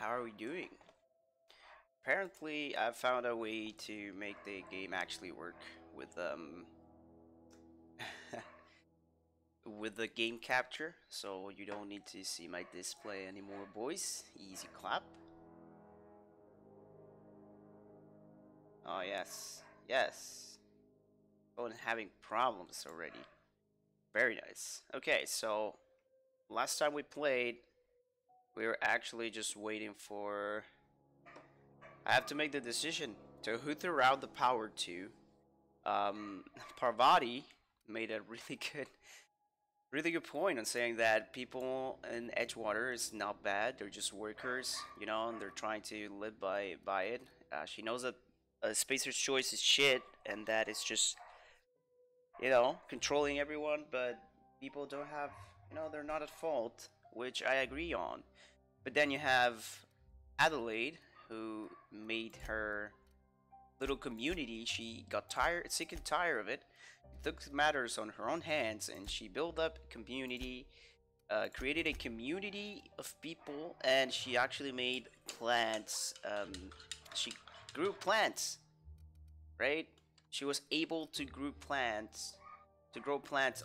How are we doing? Apparently, I found a way to make the game actually work with with the game capture, so you don't need to see my display anymore, boys. Easy clap. Oh yes, yes. Phone having problems already. Very nice. Okay, so last time we played, we were actually just waiting for. I have to make the decision to who threw out the power to. Um, Parvati made a really good point on saying that people in Edgewater is not bad. They're just workers, and they're trying to live by it. She knows that Spacer's Choice is shit, and that it's just controlling everyone. But people don't have, they're not at fault, which I agree on. But then you have Adelaide, who made her little community. She got tired, sick and tired of it, took matters on her own hands, and she built up a community, created a community of people, and she actually made plants. She grew plants, right? She was able to grow plants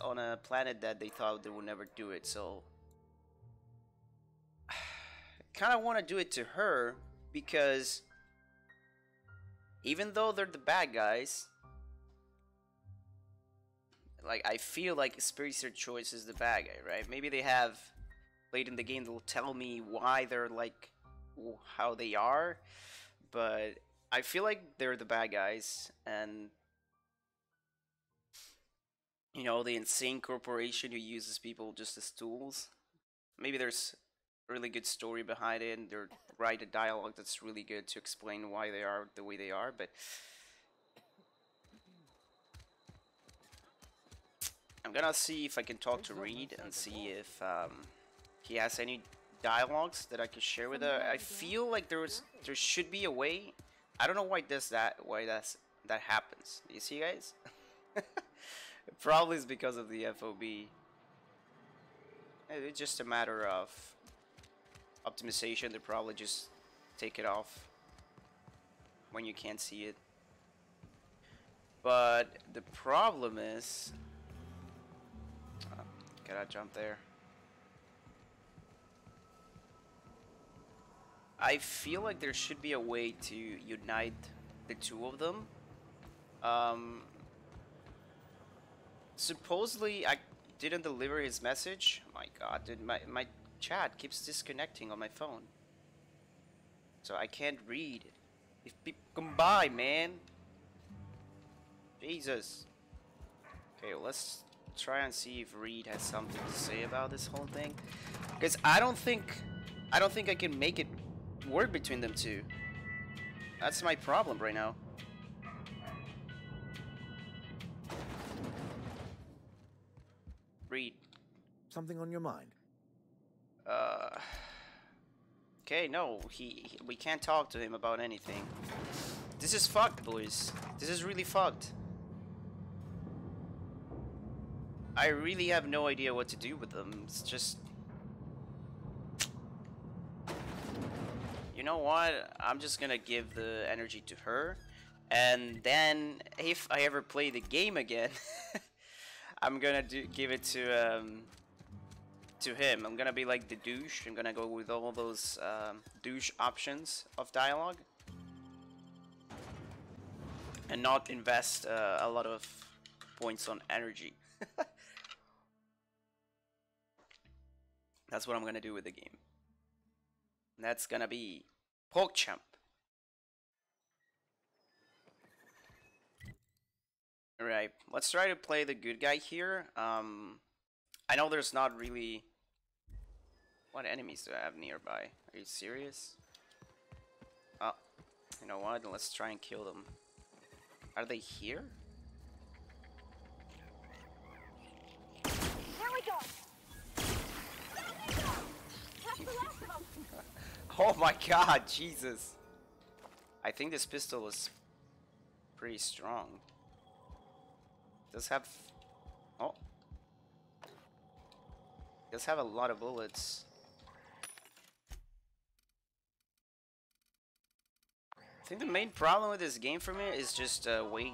on a planet that they thought they would never do it. So, I kind of want to do it to her because even though they're the bad guys, like I feel like Spacer Choice is the bad guy, right? Maybe they have played in the game, they'll tell me why they're like how they are, but I feel like they're the bad guys, and the insane corporation who uses people just as tools. Maybe there's a really good story behind it, and they write a dialogue that's really good to explain why they are the way they are, but I'm gonna see if I can talk to Reed and see if he has any dialogues that I can share with her. I feel like there should be a way. I don't know why that happens. You see, guys? It probably is because of the FOB. It's just a matter of optimization. They probably just take it off when you can't see it. But the problem is, can I jump there? I feel like there should be a way to unite the two of them. Supposedly, I didn't deliver his message. My God, dude, my chat keeps disconnecting on my phone, so I can't read. If people come by, man. Jesus. Okay, let's try and see if Reed has something to say about this whole thing, because I don't think I can make it work between them two. That's my problem right now. Reed. Something on your mind? Uh. Okay, no, we can't talk to him about anything. This is fucked, boys. This is really fucked. I really have no idea what to do with them. It's just... You know what? I'm just gonna give the energy to her. And then, if I ever play the game again, I'm gonna give it to him. I'm gonna be like the douche. I'm gonna go with all those douche options of dialogue, and not invest a lot of points on energy. That's what I'm gonna do with the game. That's gonna be PogChamp. Alright, let's try to play the good guy here. I know there's not really... What enemies do I have nearby? Are you serious? Oh, you know what? Let's try and kill them. Are they here? There we go. That's the last of them. Oh my God, Jesus! I think this pistol is pretty strong. Does have... Oh. Does have a lot of bullets. I think the main problem with this game for me is just weight.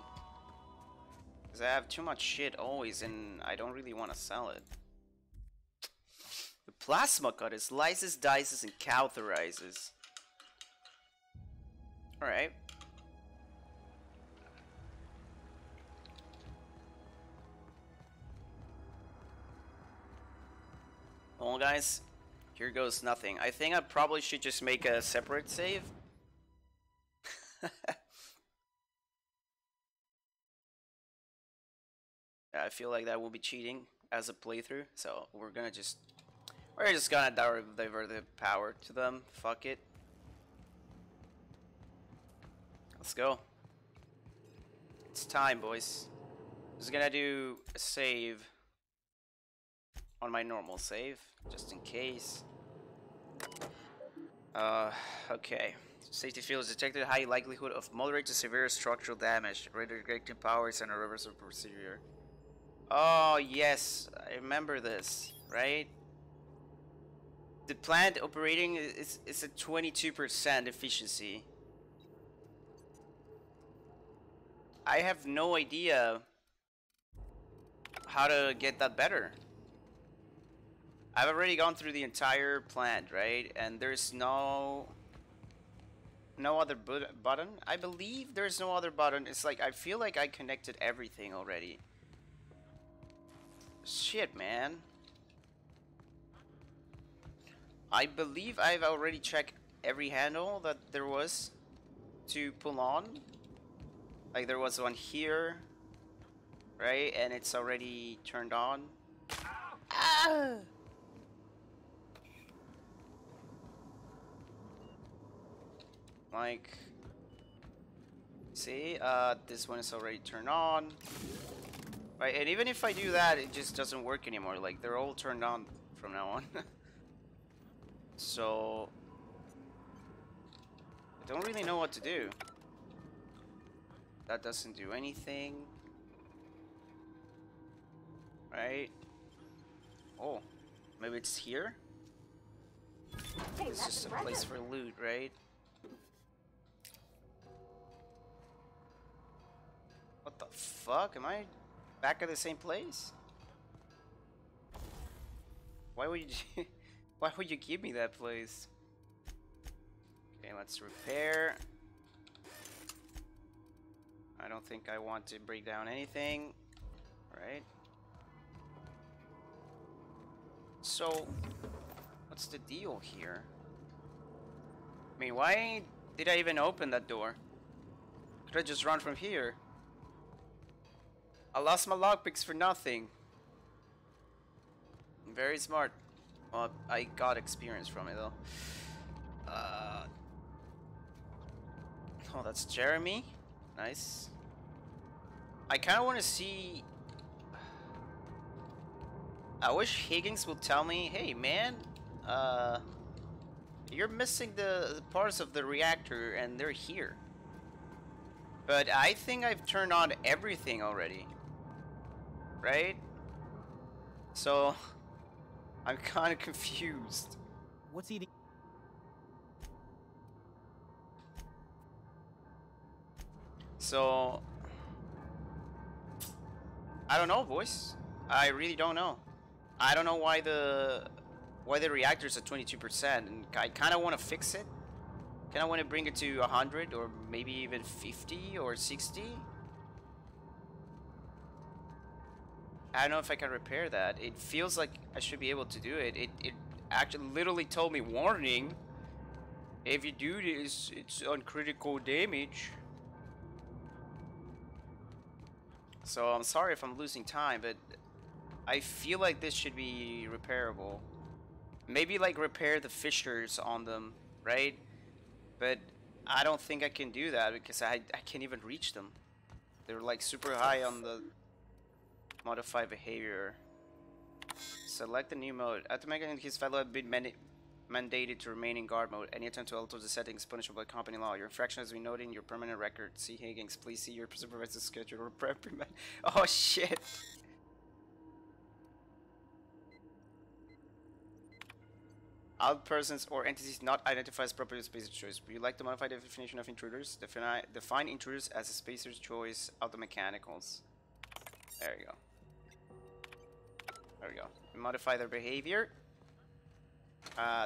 Because I have too much shit always and I don't really want to sell it. The plasma cutter slices, dices, and cauterizes. Alright. Well guys, here goes nothing. I think I probably should just make a separate save. I feel like that will be cheating as a playthrough, so we're just gonna divert the power to them. Fuck it. Let's go. It's time, boys. Just gonna do a save on my normal save, just in case. Okay. Safety field is detected. High likelihood of moderate to severe structural damage. Redirecting powers and a reversal procedure. Oh yes, I remember this, right? The plant operating is a 22% efficiency. I have no idea how to get that better. I've already gone through the entire plant, right? And there's no other button. I believe there's no other button. It's like I feel like I connected everything already. Shit, man. I believe I've already checked every handle that there was to pull on. Like there was one here, right? And it's already turned on. Ah! Like, see, this one is already turned on. Right, and even if I do that, it just doesn't work anymore. Like, they're all turned on from now on. So, I don't really know what to do. That doesn't do anything. Right? Oh, maybe it's here? Hey, It's just a place for loot, right? What the fuck? Am I back at the same place? Why would you why would you give me that place? Okay, let's repair. I don't think I want to break down anything. Right? So, what's the deal here? I mean, why did I even open that door? Could I just run from here? I lost my lockpicks for nothing. Very smart. Well, I got experience from it though. Oh, that's Jeremy. Nice. I kind of want to see. I wish Higgins would tell me, hey man, you're missing the parts of the reactor and they're here. But I think I've turned on everything already. Right? So, I'm kind of confused. What's eating? So, I don't know, boys. I really don't know. I don't know why the reactor's at 22%, and I kind of want to fix it. Kind of want to bring it to 100 or maybe even 50 or 60. I don't know if I can repair that. It feels like I should be able to do it. It actually literally told me, warning, if you do this, it's on critical damage. So I'm sorry if I'm losing time, but I feel like this should be repairable. Maybe like repair the fissures on them, right? But I don't think I can do that because I can't even reach them. They're like super high on the modify behavior. Select the new mode. Automatic and his fellow have been mandated to remain in guard mode. Any attempt to alter the settings is punishable by company law. Your infraction has been noted in your permanent record. See Higgins. Please see your supervisor's schedule or reprimand. Oh shit. All persons or entities not identified as property of spacer's choice. Would you like to modify the definition of intruders? Define intruders as a spacer's choice automechanicals. There you go. There we go. Modify their behavior.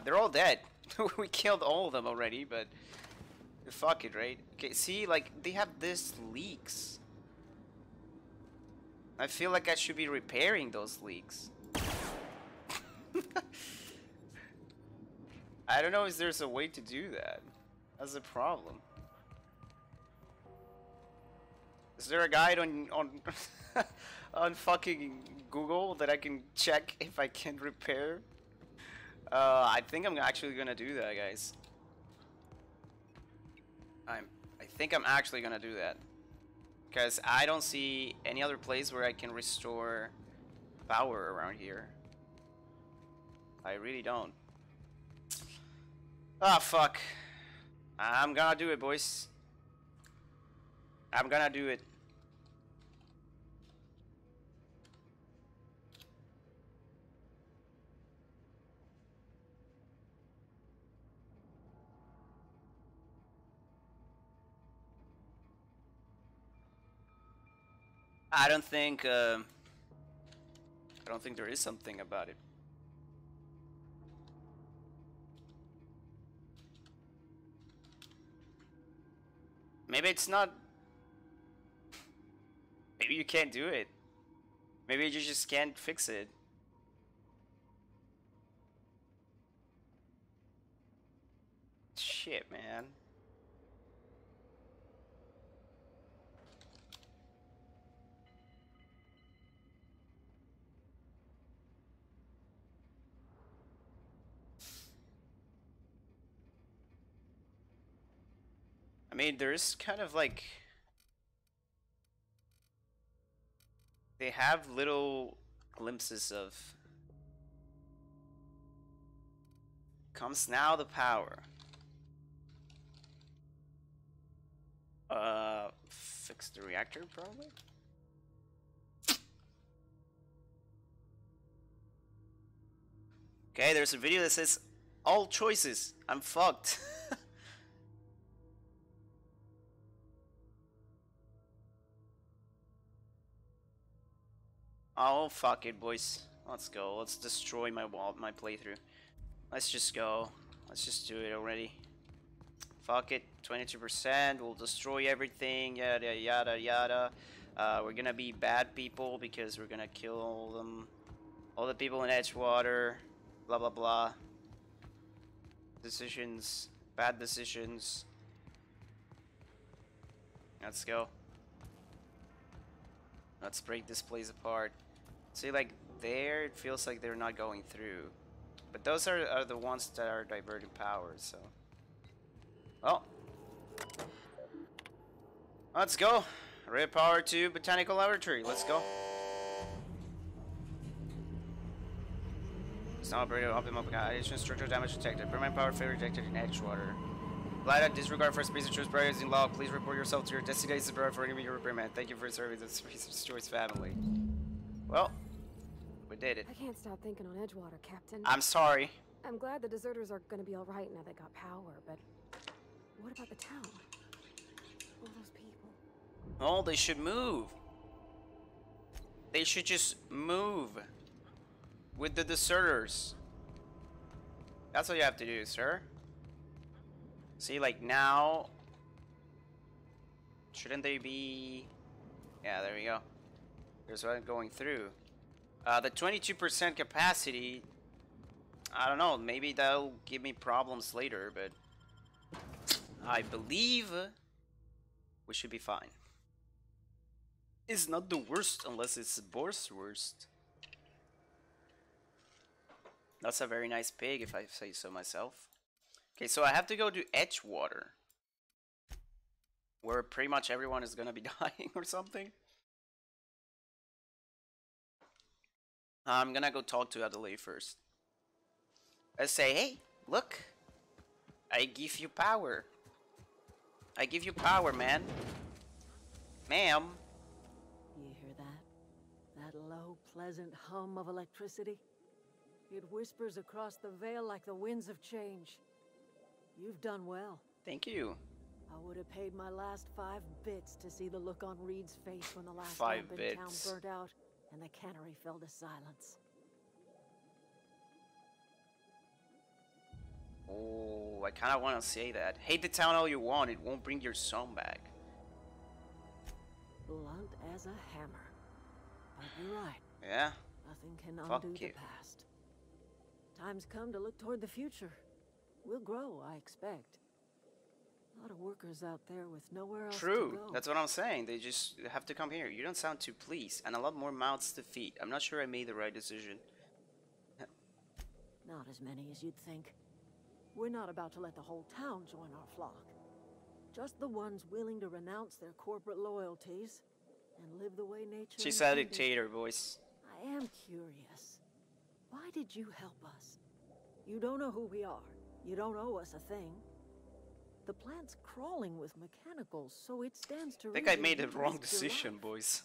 They're all dead. We killed all of them already, but fuck it, right? Okay, see, like, they have this leaks. I feel like I should be repairing those leaks. I don't know if there's a way to do that. That's a problem. Is there a guide on on fucking Google that I can check if I can repair? I think I'm actually gonna do that, guys. I think I'm actually gonna do that. Because I don't see any other place where I can restore power around here. I really don't. Ah, fuck. I'm gonna do it, boys. I'm gonna do it. I don't think there is something about it. Maybe it's not. Maybe you can't do it. Maybe you just can't fix it. Shit, man. I mean, there's kind of like, they have little glimpses of comes now the power. Fix the reactor probably? Okay, there's a video that says all choices. I'm fucked. Oh, fuck it, boys. Let's go. Let's destroy my playthrough. Let's just go. Let's just do it already. Fuck it. 22%. We'll destroy everything. Yada, yada, yada. We're gonna be bad people because we're gonna kill all the people in Edgewater. Blah, blah, blah. Decisions. Bad decisions. Let's go. Let's break this place apart. See, like, there, it feels like they're not going through. But those are the ones that are diverting power, so. Well. Let's go. Red power to Botanical Laboratory. Let's go. It's not operated optimal additional structural damage detected. Permanent power failure detected in Edgewater. Light disregard for space choice priorities in log. Please report yourself to your designated supervisor for any repairman. Thank you for serving the Space Choice family. Well, we did it. I can't stop thinking on Edgewater, Captain. I'm sorry. I'm glad the deserters are gonna be alright now they got power, but what about the town? All those people. Oh, they should move. They should just move with the deserters. That's what you have to do, sir. See, like now, shouldn't they be? Yeah, there we go. There's one going through. The 22% capacity, I don't know, maybe that'll give me problems later, but I believe we should be fine. It's not the worst unless it's Boar's worst. That's a very nice pig, if I say so myself. Okay, so I have to go to Edgewater, where pretty much everyone is gonna be dying or something. I'm gonna go talk to Adelaide first. I say, hey, look, I give you power. I give you power, man. Ma'am. You hear that? That low, pleasant hum of electricity? It whispers across the veil like the winds of change. You've done well. Thank you. I would have paid my last 5 bits to see the look on Reed's face when the last 5 lamp in town bits. burnt out and the cannery fell to silence. Oh, I kind of want to say that. Hate the town all you want, it won't bring your son back. Blunt as a hammer. But you're right. Yeah? Nothing can Fuck undo you. the past. Time's come to look toward the future. We'll grow, I expect. A lot of workers out there with nowhere else to True, go. that's what I'm saying. They just have to come here. You don't sound too pleased, and a lot more mouths to feed. I'm not sure I made the right decision. Not as many as you'd think. We're not about to let the whole town join our flock. Just the ones willing to renounce their corporate loyalties and live the way nature She's a intended. dictator, boys. I am curious. Why did you help us? You don't know who we are. You don't owe us a thing. The plant's crawling with mechanicals, so it stands to I think I reason made the you'd wrong risk your decision, life. boys.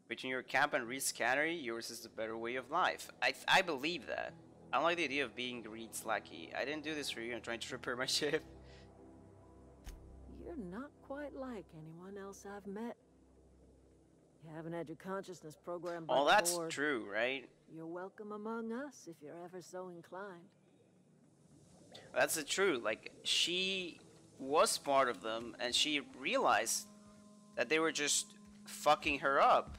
Between your camp and Reed's cannery, yours is the better way of life. I believe that. I don't like the idea of being Reed's lackey. I didn't do this for you. I'm trying to repair my ship. You're not quite like anyone else I've met. You haven't had your consciousness programmed by Oh, the that's board. true, right? You're welcome among us if you're ever so inclined. That's the truth. Like, she was part of them, and she realized that they were just fucking her up.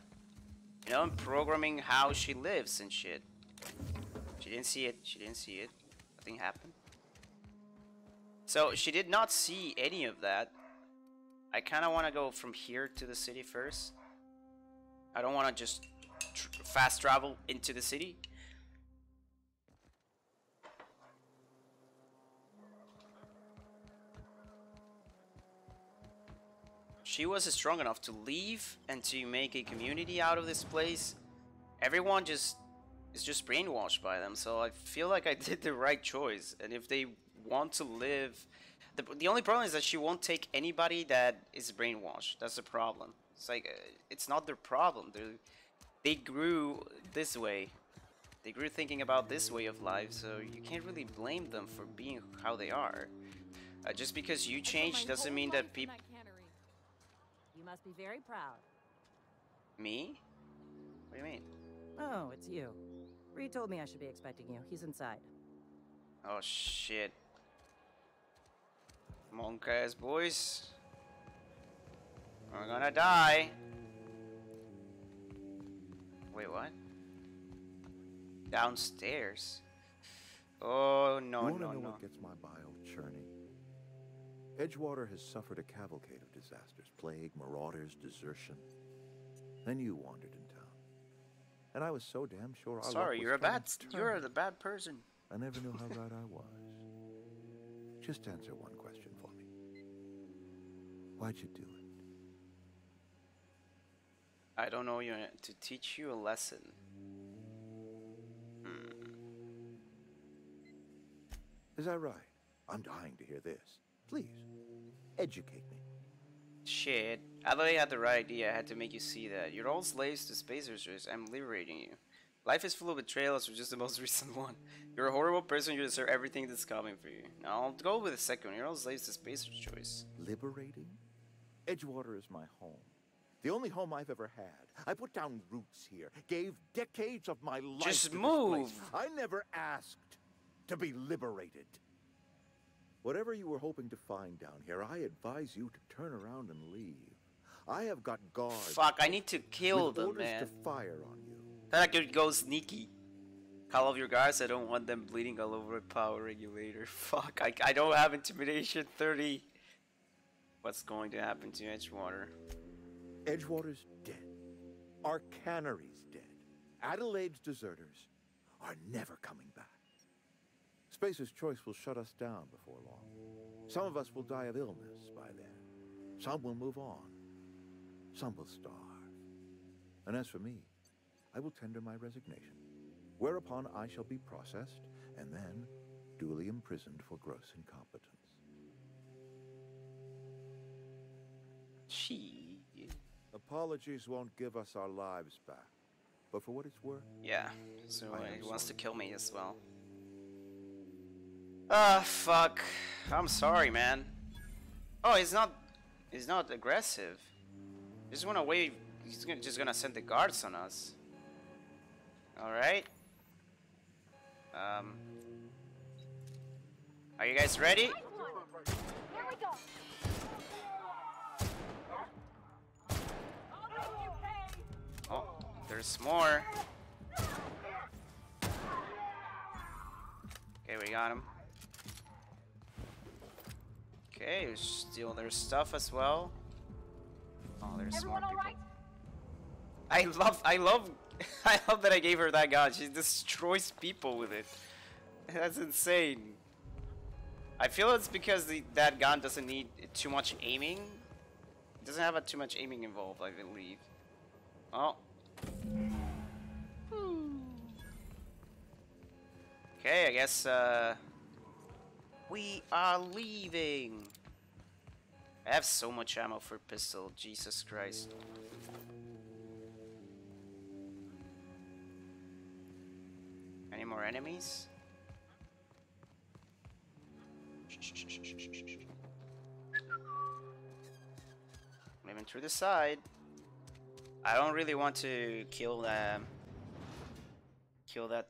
You know, and programming how she lives and shit. She didn't see it. She didn't see it. Nothing happened. So, she did not see any of that. I kind of want to go from here to the city first. I don't want to just fast travel into the city. She was strong enough to leave and to make a community out of this place. Everyone is just brainwashed by them, so I feel like I did the right choice. And if they want to live, the only problem is that she won't take anybody that is brainwashed. That's the problem. It's like it's not their problem. They grew this way. They grew thinking about this way of life, so you can't really blame them for being how they are. Just because you change doesn't mean that people. You must be very proud. Me? What do you mean? Oh, it's you. Reed told me I should be expecting you. He's inside. Oh shit. Come on, guys, boys. We're gonna die. Wait, what? Downstairs? Oh, no, You want no, to know no. what gets my bile churning? Edgewater has suffered a cavalcade of disasters. Plague, marauders, desertion. Then you wandered in town. And I was so damn sure our luck Sorry, was you're turning. the bad person. I never knew how right I was. Just answer one question for me. Why'd you do it? I don't know you to teach you a lesson. Is that right? I'm dying to hear this. Please, educate me. Shit. I thought I had the right idea. I had to make you see that. You're all slaves to space research. I'm liberating you. Life is full of betrayals, which is the most recent one. You're a horrible person. You deserve everything that's coming for you. Now, I'll go with the second one. You're all slaves to space choice. Liberating? Edgewater is my home. The only home I've ever had. I put down roots here. Gave decades of my life Just to this move. place. I never asked to be liberated. Whatever you were hoping to find down here, I advise you to turn around and leave. I have got guards. Fuck, I need to kill with them, orders man. to fire on you. I like to go sneaky. Call off your guards. I don't want them bleeding all over a power regulator. Fuck, I don't have intimidation 30. What's going to happen to Edgewater? Edgewater's dead. Our cannery's dead. Adelaide's deserters are never coming back. Spacer's Choice will shut us down before long. Some of us will die of illness by then. Some will move on. Some will starve. And as for me, I will tender my resignation, whereupon I shall be processed and then duly imprisoned for gross incompetence. She. Apologies won't give us our lives back, but for what it's worth, Yeah, so I am he wants to sorry. kill me as well. Ah, fuck. I'm sorry, man. Oh, he's not aggressive. He just wanna wave. He's just gonna send the guards on us. All right. Are you guys ready? Here we go. Oh, there's more. Okay, we got him. Okay, steal their stuff as well. Oh, there's more people. I love, I love that I gave her that gun. She destroys people with it. That's insane. I feel it's because that gun doesn't need too much aiming. It doesn't have too much aiming involved, I believe. Oh. Okay, I guess we are leaving. I have so much ammo for pistol, Jesus Christ. Any more enemies? Moving through the side. I don't really want to kill that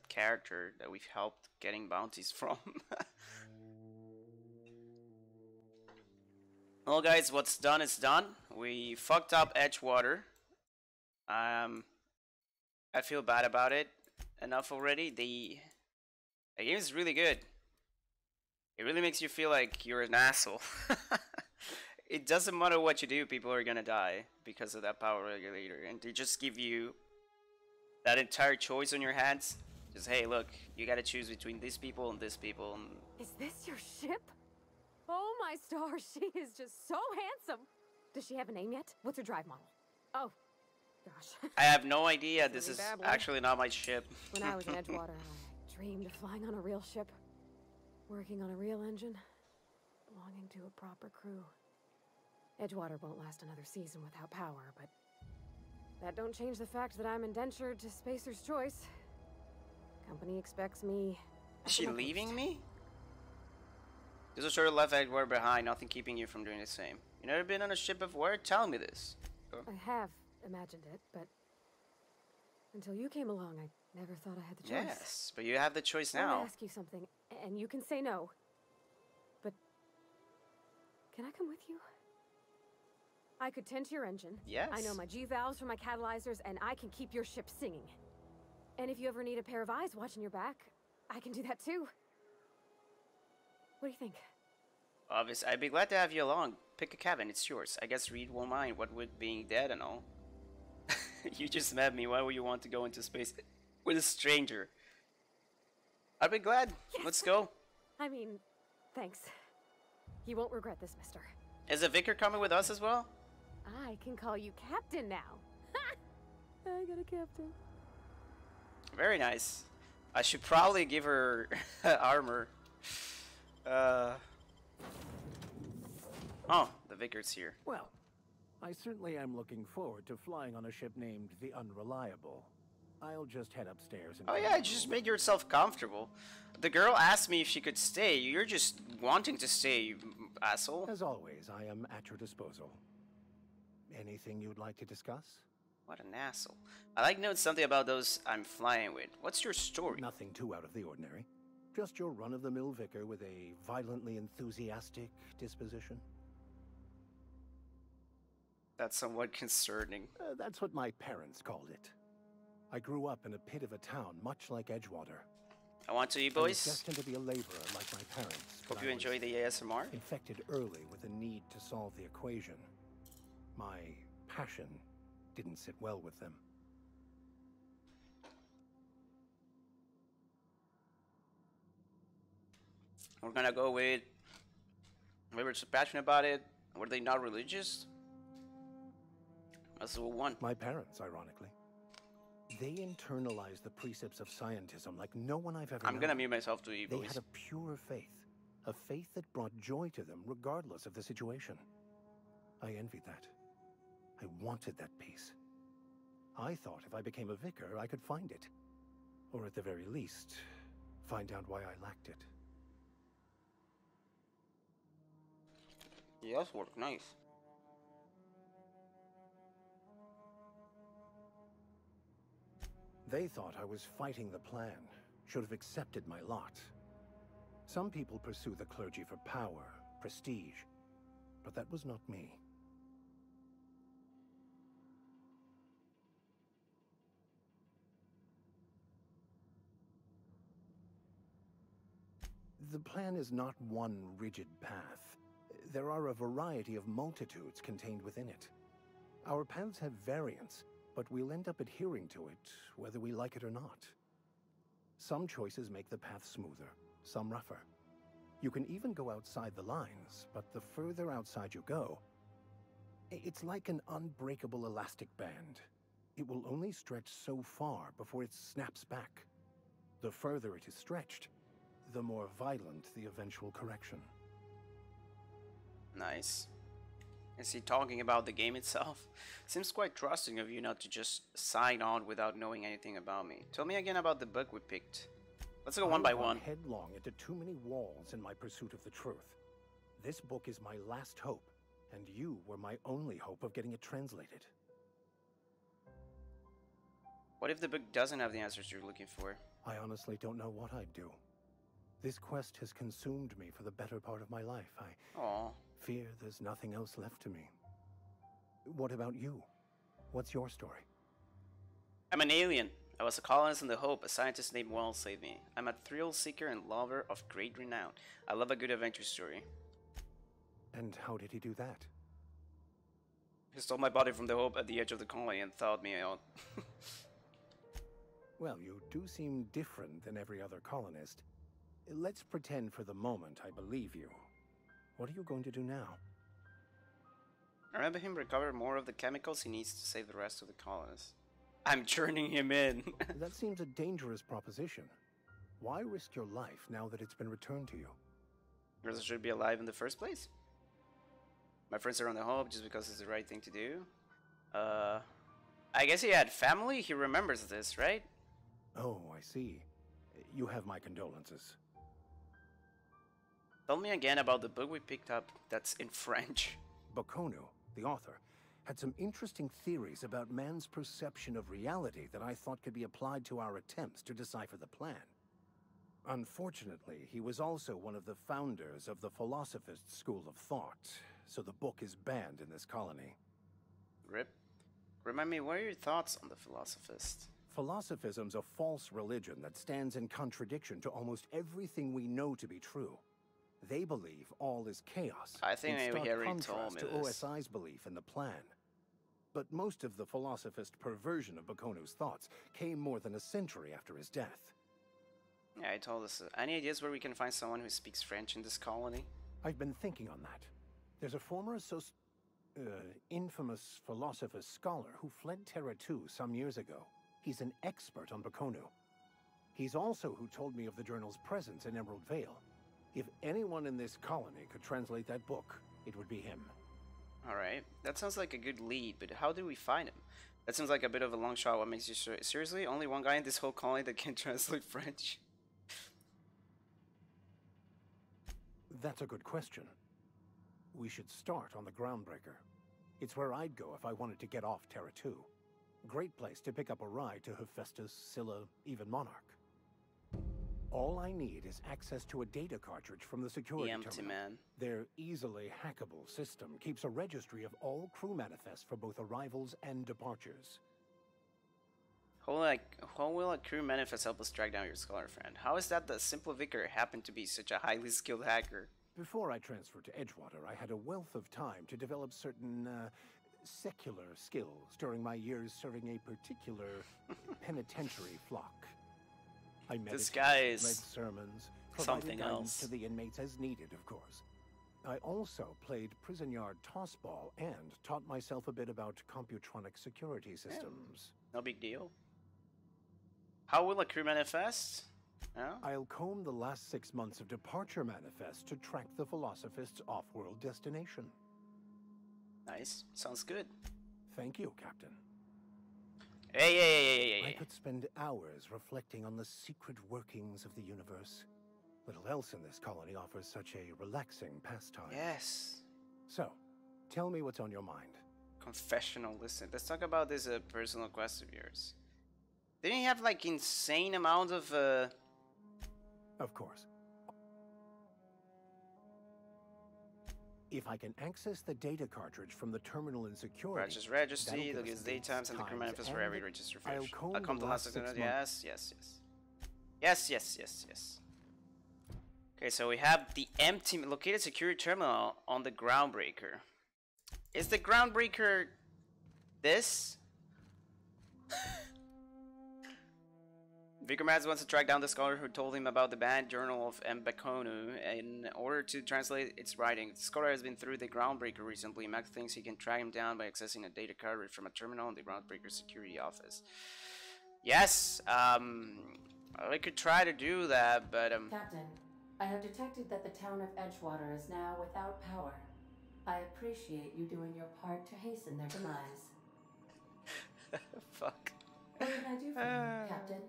character that we've helped getting bounties from. Well, guys, what's done is done. We fucked up Edgewater. I feel bad about it enough already. The game is really good. It really makes you feel like you're an asshole. It doesn't matter what you do, people are gonna die because of that power regulator, and they just give you that entire choice on your hands. Just, hey, look, you gotta choose between these people and this people. And Is this your ship? Oh my stars, she is just so handsome. Does she have a name yet? What's her drive model? Oh, gosh. I have no idea. This is Silly babbler. actually not my ship. When I was in Edgewater, I dreamed of flying on a real ship, working on a real engine, belonging to a proper crew. Edgewater won't last another season without power, but that don't change the fact that I'm indentured to Spacer's Choice. Company expects me. Is she leaving me? This was sort of left Edgewater behind, nothing keeping you from doing the same. You never been on a ship before? Tell me this. I have imagined it, but until you came along, I never thought I had the choice. Yes, but you have the choice I want now. to ask you something, and you can say no. But can I come with you? I could tend to your engine. Yes. I know my G-valves from my catalyzers, and I can keep your ship singing. And if you ever need a pair of eyes watching your back, I can do that too. What do you think? Obviously, I'd be glad to have you along. Pick a cabin, it's yours. I guess Reed won't mind, what with being dead and all. You just met me, why would you want to go into space with a stranger? I'd be glad. Yes. Let's go. I mean, thanks. You won't regret this, mister. Is the Vicar coming with us as well? I can call you Captain now. I got a captain. Very nice. I should probably give her armor. Oh, the Vicar's here. Well, I certainly am looking forward to flying on a ship named the Unreliable. I'll just head upstairs and... Oh yeah, just make yourself comfortable. The girl asked me if she could stay. You're just wanting to stay, you asshole. As always, I am at your disposal. Anything you'd like to discuss? What an asshole. I'd like to know something about those I'm flying with. What's your story? Nothing too out of the ordinary. Just your run-of-the-mill vicar with a violently enthusiastic disposition. That's somewhat concerning. That's what my parents called it. I grew up in a pit of a town, much like Edgewater. I want to, you I was boys. destined to be a laborer like my parents. but Hope I you was enjoy the ASMR. infected early with a need to solve the equation. My passion didn't sit well with them. We're gonna go with... We were so passionate about it. Were they not religious? That's the one. My parents, ironically. They internalized the precepts of scientism like no one I've ever known. I'm gonna mute myself to you They boys. had a pure faith. A faith that brought joy to them regardless of the situation. I envied that. I wanted that peace. I thought if I became a vicar, I could find it. Or at the very least, find out why I lacked it. Yes, work nice. They thought I was fighting the plan, should have accepted my lot. Some people pursue the clergy for power, prestige, but that was not me. The plan is not one rigid path. There are a variety of multitudes contained within it. Our paths have variance, but we'll end up adhering to it, whether we like it or not. Some choices make the path smoother, some rougher. You can even go outside the lines, but the further outside you go, it's like an unbreakable elastic band. It will only stretch so far before it snaps back. The further it is stretched, the more violent the eventual correction. Nice. Is he talking about the game itself? Seems quite trusting of you not to just sign on without knowing anything about me. Tell me again about the book we picked. Let's go one by one. I headlong into too many walls in my pursuit of the truth. This book is my last hope, and you were my only hope of getting it translated. What if the book doesn't have the answers you're looking for? I honestly don't know what I'd do. This quest has consumed me for the better part of my life. I Aww. fear there's nothing else left to me. What about you? What's your story? I'm an alien. I was a colonist in the Hope. A scientist named Wells saved me. I'm a thrill seeker and lover of great renown. I love a good adventure story. And how did he do that? He stole my body from the Hope at the edge of the colony and thawed me out. Well, you do seem different than every other colonist. Let's pretend for the moment I believe you. What are you going to do now? I remember him recover more of the chemicals he needs to save the rest of the colonists. I'm turning him in. That seems a dangerous proposition. Why risk your life now that it's been returned to you? Because I should be alive in the first place. My friends are on the Hope just because it's the right thing to do. I guess he had family. He remembers this, right? Oh, I see. You have my condolences. Tell me again about the book we picked up that's in French. Bokonu, the author, had some interesting theories about man's perception of reality that I thought could be applied to our attempts to decipher the plan. Unfortunately, he was also one of the founders of the Philosophist school of thought, so the book is banned in this colony. Rip. Remind me, what are your thoughts on the Philosophist? Philosophism's a false religion that stands in contradiction to almost everything we know to be true. They believe all is chaos. I think in maybe he stark already told contrast me to this. OSI's belief in the plan. But most of the Philosophist perversion of Bokonu's thoughts came more than a century after his death. Yeah, I told us. Any ideas where we can find someone who speaks French in this colony? I've been thinking on that. There's a former infamous Philosophist scholar who fled Terra 2 some years ago. He's an expert on Bokonu. He's also who told me of the journal's presence in Emerald Vale. If anyone in this colony could translate that book, it would be him. Alright, that sounds like a good lead, but how do we find him? That seems like a bit of a long shot. What makes you sure? Seriously? Only one guy in this whole colony that can translate French? That's a good question. We should start on the Groundbreaker. It's where I'd go if I wanted to get off Terra 2. Great place to pick up a ride to Hephaestus, Scylla, even Monarch. All I need is access to a data cartridge from the security The empty terminal. man. Their easily hackable system keeps a registry of all crew manifests for both arrivals and departures. How will a crew manifest help us track down your scholar friend? How is that the simple vicar happened to be such a highly skilled hacker? Before I transferred to Edgewater, I had a wealth of time to develop certain, secular skills during my years serving a particular penitentiary flock. I meditated, This guy is read sermons, something provided guidance else. to the inmates as needed, of course. I also played prison yard tossball and taught myself a bit about computronic security systems. No big deal. How will a crew manifest? Yeah? I'll comb the last 6 months of departure manifests to track the Philosophist's off-world destination. Nice. Sounds good. Thank you, Captain. I could spend hours reflecting on the secret workings of the universe. Little else in this colony offers such a relaxing pastime. Yes. So, tell me what's on your mind. Confessional. Listen, let's talk about this personal quest of yours. Didn't he have like insane amount of Of course. If I can access the data cartridge from the terminal in security... Registry, look at its daytimes and the crew manifest for every register field. I'll come to last 6 months. Yes. Okay, so we have the empty located security terminal on the Groundbreaker. Is the Groundbreaker this? Vicar Mads wants to track down the scholar who told him about the banned journal of Mbekonu in order to translate its writing. The scholar has been through the Groundbreaker recently. Max thinks he can track him down by accessing a data cartridge from a terminal in the Groundbreaker security office. Yes, I could try to do that, but Captain, I have detected that the town of Edgewater is now without power. I appreciate you doing your part to hasten their demise. Fuck. What can I do for you, Captain?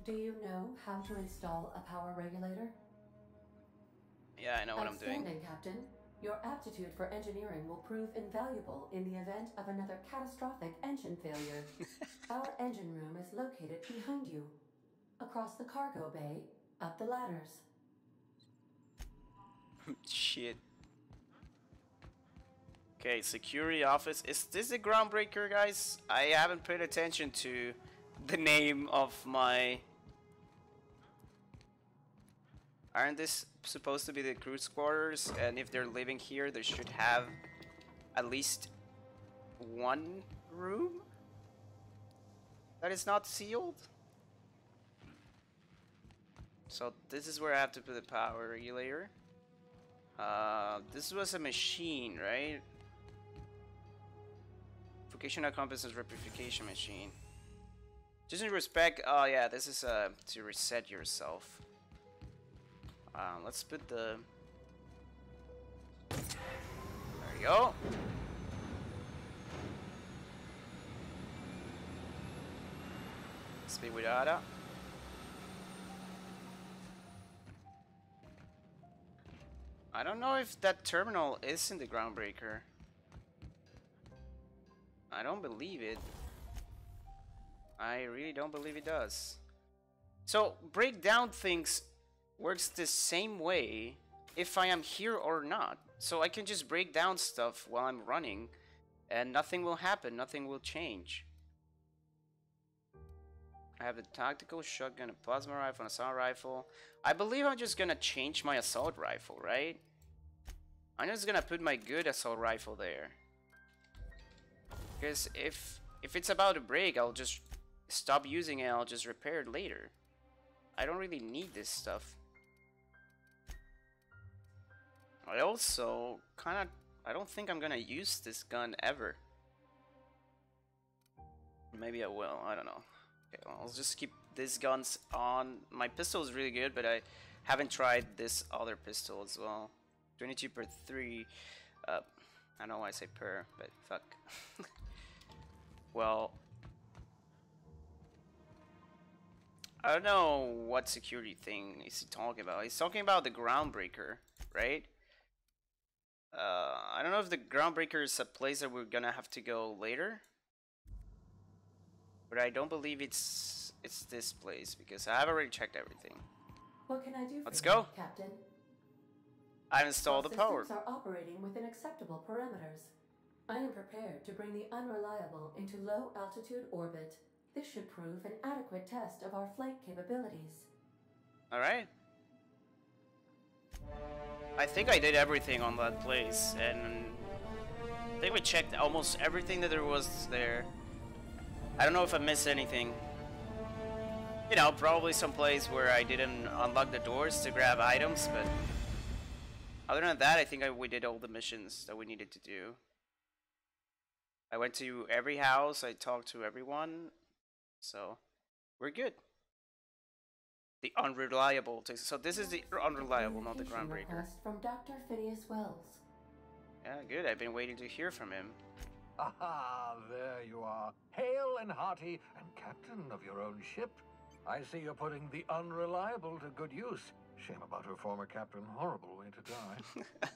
Do you know how to install a power regulator? Yeah, I know what I'm doing. Outstanding, Captain. Your aptitude for engineering will prove invaluable in the event of another catastrophic engine failure. Our engine room is located behind you, across the cargo bay, up the ladders. Shit. Okay, security office. Is this the Groundbreaker, guys? I haven't paid attention to the name of my... Aren't this supposed to be the crew's quarters? And if they're living here, they should have at least one room that is not sealed? So this is where I have to put the power regulator. This was a machine, right? Vocational compass is replication machine. Just in respect, oh yeah, this is to reset yourself. Let's put the... There you go. Speed with Ada. I don't know if that terminal is in the Groundbreaker. I don't believe it. I really don't believe it does. So, break down things works the same way if I am here or not. So I can just break down stuff while I'm running and nothing will happen, nothing will change. I have a tactical shotgun, a plasma rifle, an assault rifle. I believe I'm just gonna change my assault rifle, right? I'm just gonna put my good assault rifle there. Because if it's about to break, I'll just stop using it, I'll just repair it later. I don't really need this stuff. I also I don't think I'm gonna use this gun ever. Maybe I will, I don't know. Okay, well, I'll just keep these guns on. My pistol is really good, but I haven't tried this other pistol as well. 22 per 3. I don't know why I say per, but fuck. Well, I don't know what security thing is he talking about. He's talking about the Groundbreaker, right? I don't know if the Groundbreaker is a place that we're gonna have to go later, but I don't believe it's this place because I've already checked everything. What can I do for Let's you, go. Captain? I've installed the power. Systems are operating within acceptable parameters. I am prepared to bring the unreliable into low altitude orbit. This should prove an adequate test of our flight capabilities. Alright. I think I did everything on that place, and I think we checked almost everything that there was there. I don't know if I missed anything. You know, probably some place where I didn't unlock the doors to grab items, but other than that, I think we did all the missions that we needed to do. I went to every house, I talked to everyone, so we're good. The unreliable. So this is the unreliable, not the Groundbreaker. Request from Dr. Phineas Wells. Yeah, good. I've been waiting to hear from him. Aha, there you are. Hale and hearty, and captain of your own ship. I see you're putting the unreliable to good use. Shame about her former captain. Horrible way to die.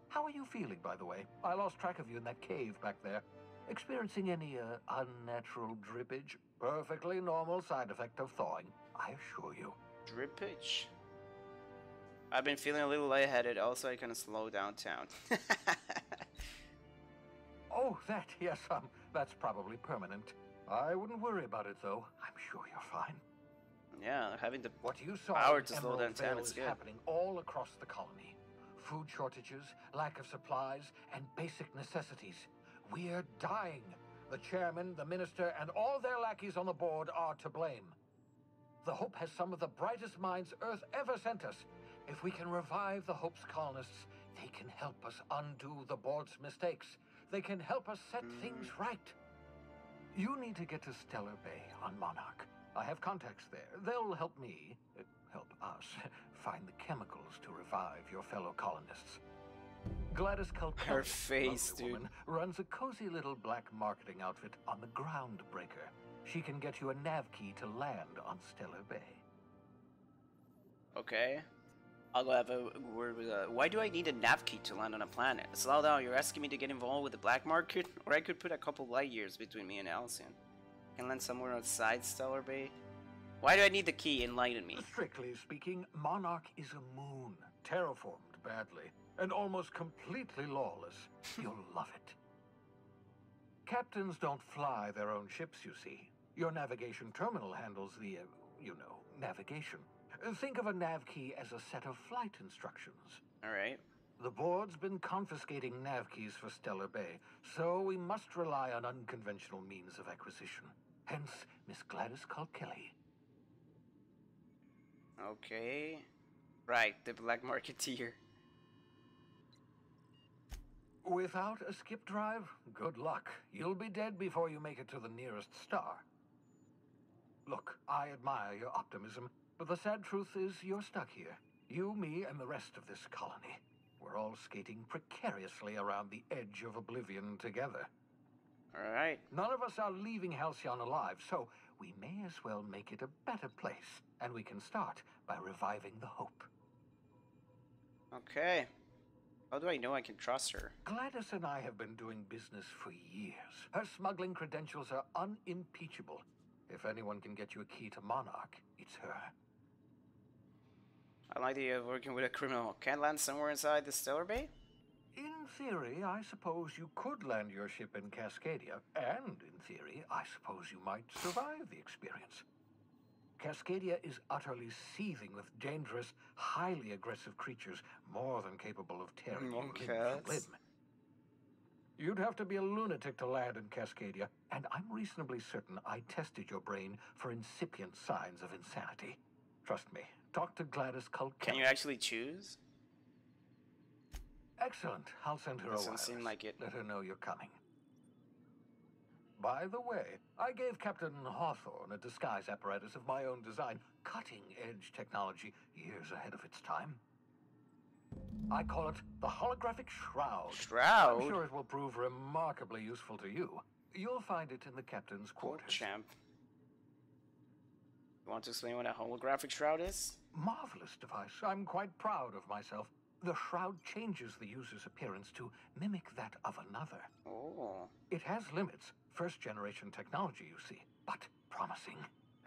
How are you feeling, by the way? I lost track of you in that cave back there. Experiencing any unnatural drippage? Perfectly normal side effect of thawing, I assure you. Drippage? I've been feeling a little lightheaded, also I kind of slow downtown. Oh, that, yes, that's probably permanent. I wouldn't worry about it, though. I'm sure you're fine. Yeah, having the What you saw power in to slow Emerald down town Vale is is good. happening all across the colony. Food shortages, lack of supplies, and basic necessities. We're dying. The chairman, the minister, and all their lackeys on the board are to blame. The Hope has some of the brightest minds Earth ever sent us. If we can revive the Hope's colonists, they can help us undo the board's mistakes. They can help us set things right. You need to get to Stellar Bay on Monarch. I have contacts there. They'll help me, help us, find the chemicals to revive your fellow colonists. Gladys Culkelly, Her face, lovely dude. woman, runs a cozy little black marketing outfit on the Groundbreaker. She can get you a nav key to land on Stellar Bay. Okay. I'll go have a word with why do I need a nav key to land on a planet? Slow down, you're asking me to get involved with the black market? Or I could put a couple light years between me and Alcyon. Can land somewhere outside Stellar Bay? Why do I need the key? Enlighten me. Strictly speaking, Monarch is a moon, terraformed badly, and almost completely lawless. You'll love it. Captains don't fly their own ships, you see. Your navigation terminal handles the, navigation. Think of a nav key as a set of flight instructions. Alright. The board's been confiscating nav keys for Stellar Bay, so we must rely on unconventional means of acquisition. Hence, Miss Gladys Culkelly. Okay. Right, the black marketeer. Without a skip drive, good luck. You'll be dead before you make it to the nearest star. Look, I admire your optimism, but the sad truth is you're stuck here. You, me, and the rest of this colony. We're all skating precariously around the edge of oblivion together. Alright. None of us are leaving Halcyon alive, so we may as well make it a better place, and we can start by reviving the Hope. Okay. How do I know I can trust her? Gladys and I have been doing business for years. Her smuggling credentials are unimpeachable. If anyone can get you a key to Monarch, it's her. I like the idea of working with a criminal. Can't land somewhere inside the Stellar Bay? In theory, I suppose you could land your ship in Cascadia, and in theory, I suppose you might survive the experience. Cascadia is utterly seething with dangerous, highly aggressive creatures, more than capable of tearing you limb from limb. You'd have to be a lunatic to land in Cascadia, and I'm reasonably certain I tested your brain for incipient signs of insanity. Trust me, talk to Gladys Culkelly. Can you actually choose? Excellent. I'll send her a wireless. Doesn't seem like it. Let her know you're coming. By the way, I gave Captain Hawthorne a disguise apparatus of my own design, cutting-edge technology, years ahead of its time. I call it the Holographic Shroud. Shroud? I'm sure it will prove remarkably useful to you. You'll find it in the captain's quarters. Champ. You want to explain what a holographic shroud is? Marvelous device. I'm quite proud of myself. The shroud changes the user's appearance to mimic that of another. Oh. It has limits. First-generation technology, you see, but promising.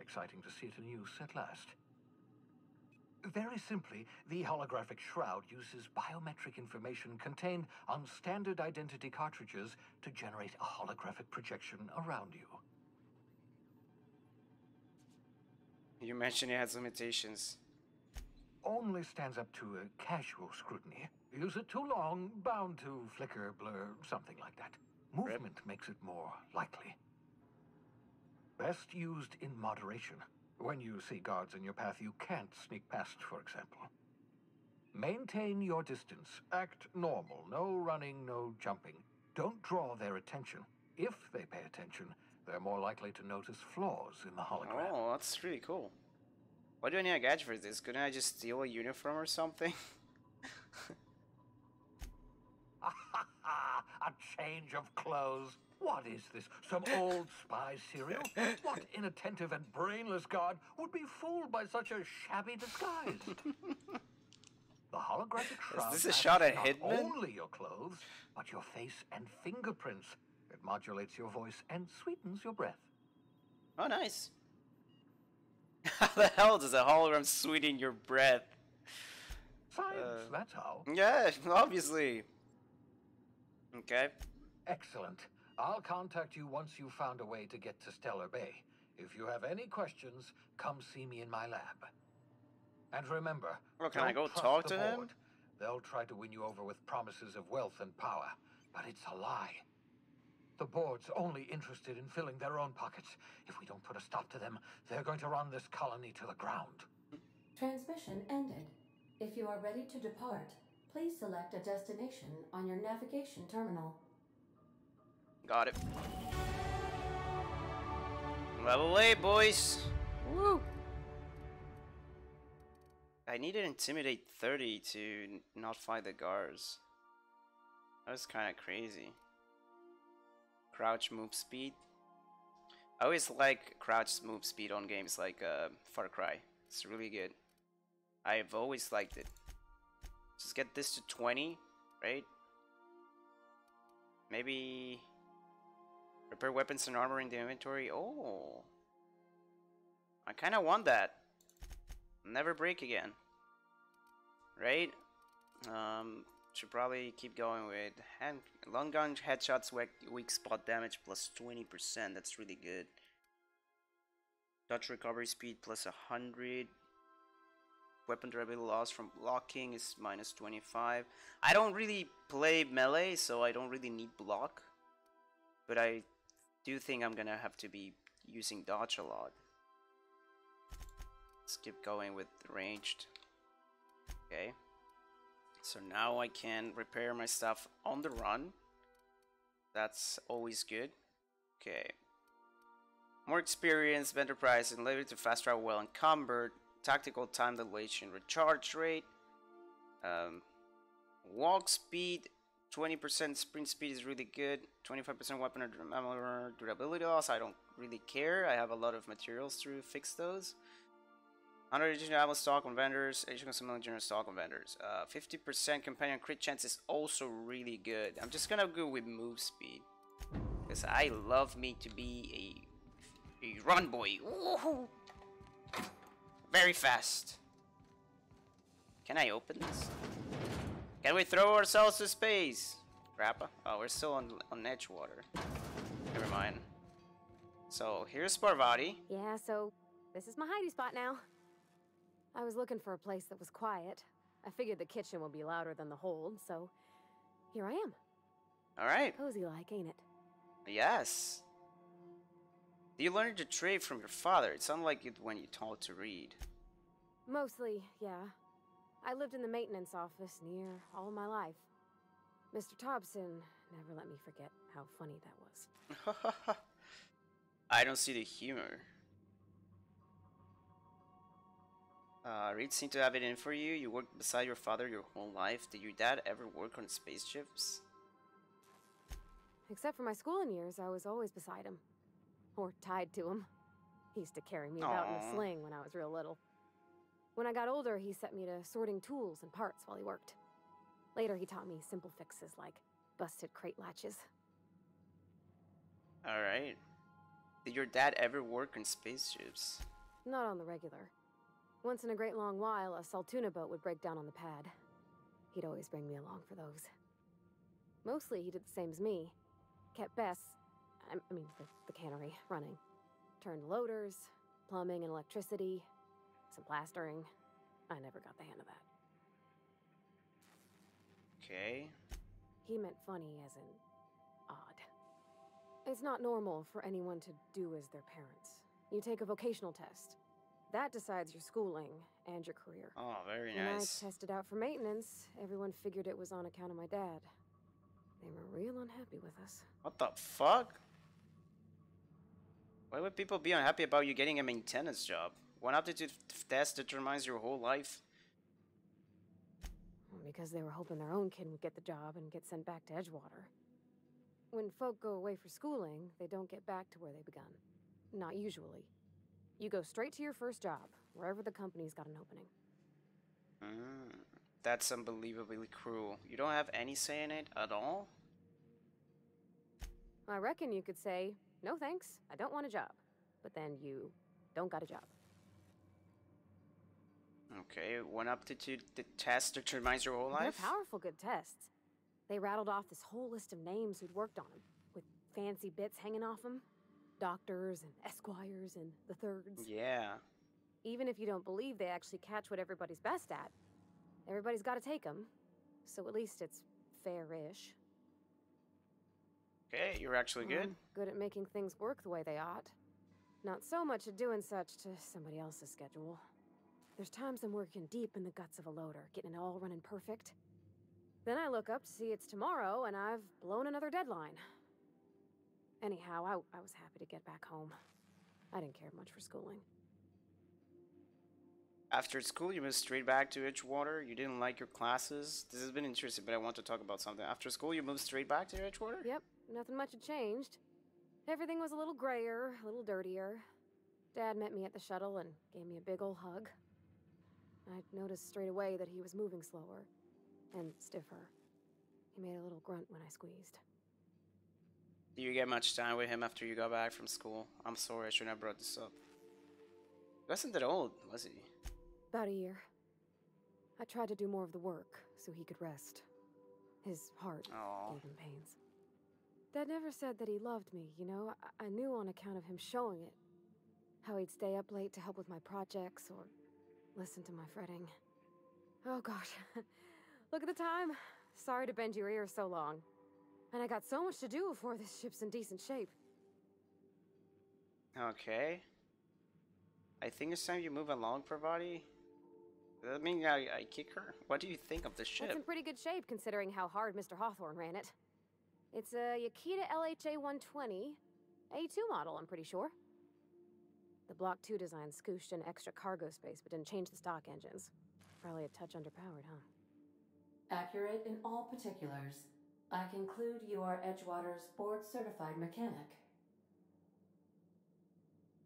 Exciting to see it in use at last. Very simply, the holographic shroud uses biometric information contained on standard identity cartridges to generate a holographic projection around you. You mentioned it has limitations. Only stands up to a casual scrutiny. Use it too long, bound to flicker, blur, something like that. Movement makes it more likely. Best used in moderation. When you see guards in your path you can't sneak past, for example. Maintain your distance. Act normal. No running, no jumping. Don't draw their attention. If they pay attention, they're more likely to notice flaws in the hologram. Oh, that's really cool. Why do I need a gadget for this? Couldn't I just steal a uniform or something? A change of clothes. What is this? Some old spy cereal? What inattentive and brainless guard would be fooled by such a shabby disguise? The holographic shroud this a shot at not Hitman? only your clothes, but your face and fingerprints. It modulates your voice and sweetens your breath. Oh, nice. How the hell does a hologram sweeten your breath? Science, that's how. Yeah, obviously. Okay. Excellent. I'll contact you once you've found a way to get to Stellar Bay. If you have any questions, come see me in my lab. And remember, Well, can I don't go trust talk the to him? board. They'll try to win you over with promises of wealth and power, but it's a lie. The board's only interested in filling their own pockets. If we don't put a stop to them, they're going to run this colony to the ground. Transmission ended. If you are ready to depart, please select a destination on your navigation terminal. Got it. Level 8, boys. Woo! I needed Intimidate 30 to not fight the guards. That was kind of crazy. Crouch move speed. I always like crouch move speed on games like Far Cry. It's really good. I've always liked it. Just get this to 20, right? Maybe repair weapons and armor in the inventory. Oh, I kind of want that. Never break again, right? Should probably keep going with long gun headshots, weak spot damage plus 20%. That's really good. Dodge recovery speed plus 100. Weapon durability loss from blocking is minus 25. I don't really play melee, so I don't really need block. But I do think I'm gonna have to be using dodge a lot. Let's keep going with ranged. Okay. So now I can repair my stuff on the run. That's always good. Okay. More experience, vendor price, and ability to fast travel well encumbered. Tactical time dilation, recharge rate. Walk speed, 20% sprint speed is really good. 25% weapon or durability loss. I don't really care. I have a lot of materials to fix those. 100 additional ammo stock on vendors, additional similar general stock on vendors. 50% companion crit chance is also really good. I'm just gonna go with move speed because I love me to be a run boy. Ooh. Very fast. Can I open this? Can we throw ourselves to space? Rappa? Oh, we're still on Edgewater. Never mind. So here's Parvati. Yeah, so this is my hidey spot now. I was looking for a place that was quiet. I figured the kitchen would be louder than the hold, so here I am. All right. Cozy like, ain't it? Yes. You learned to trade from your father. It sounded like it when you taught to read. Mostly, yeah. I lived in the maintenance office near all my life. Mr. Thompson never let me forget how funny that was. I don't see the humor. Reed seemed to have it in for you. You worked beside your father your whole life. Did your dad ever work on spaceships? Except for my schooling years, I was always beside him. Or tied to him. He used to carry me about in a sling when I was real little. When I got older, he set me to sorting tools and parts while he worked. Later, he taught me simple fixes like busted crate latches. Alright. Did your dad ever work on spaceships? Not on the regular. Once in a great long while, a Saltuna boat would break down on the pad. He'd always bring me along for those. Mostly, he did the same as me. Kept Bess, the cannery, running. Turned loaders, plumbing and electricity, some plastering. I never got the hang of that. Okay. He meant funny as in odd. It's not normal for anyone to do as their parents. You take a vocational test. That decides your schooling and your career. Oh, very When nice. I tested out for maintenance, everyone figured it was on account of my dad. They were real unhappy with us. What the fuck? Why would people be unhappy about you getting a maintenance job? One aptitude test determines your whole life. Because they were hoping their own kid would get the job and get sent back to Edgewater. When folk go away for schooling, they don't get back to where they begun. Not usually. You go straight to your first job, wherever the company's got an opening. That's unbelievably cruel. You don't have any say in it at all? I reckon you could say, no thanks, I don't want a job. But then you don't got a job. Okay, one aptitude the test determines your whole life? They're powerful good tests. They rattled off this whole list of names who'd worked on them, with fancy bits hanging off them. Doctors and esquires and the thirds. Yeah. Even if you don't believe they actually catch what everybody's best at, everybody's got to take them. So at least it's fair-ish. Okay, you're actually good. Good at making things work the way they ought. Not so much at doing such to somebody else's schedule. There's times I'm working deep in the guts of a loader, getting it all running perfect. Then I look up to see it's tomorrow, and I've blown another deadline. Anyhow, I was happy to get back home. I didn't care much for schooling. After school, you moved straight back to Edgewater. You didn't like your classes. This has been interesting, but I want to talk about something. After school, you moved straight back to Edgewater? Yep, nothing much had changed. Everything was a little grayer, a little dirtier. Dad met me at the shuttle and gave me a big ol' hug. I noticed straight away that he was moving slower and stiffer. He made a little grunt when I squeezed. Do you get much time with him after you got back from school? I'm sorry, I shouldn't have brought this up. He wasn't that old, was he? About a year. I tried to do more of the work so he could rest. His heart gave him pains. Dad never said that he loved me, you know? I knew on account of him showing it. How he'd stay up late to help with my projects or listen to my fretting. Oh gosh. Look at the time. Sorry to bend your ear so long. And I got so much to do before this ship's in decent shape. Okay. I think it's time you move along, Parvati. Does that mean I kick her? What do you think of the ship? It's in pretty good shape considering how hard Mr. Hawthorne ran it. It's a Yakita LHA 120, A2 model, I'm pretty sure. The Block 2 design scooshed in extra cargo space but didn't change the stock engines. Probably a touch underpowered, huh? Accurate in all particulars. I conclude you are Edgewater's board-certified mechanic.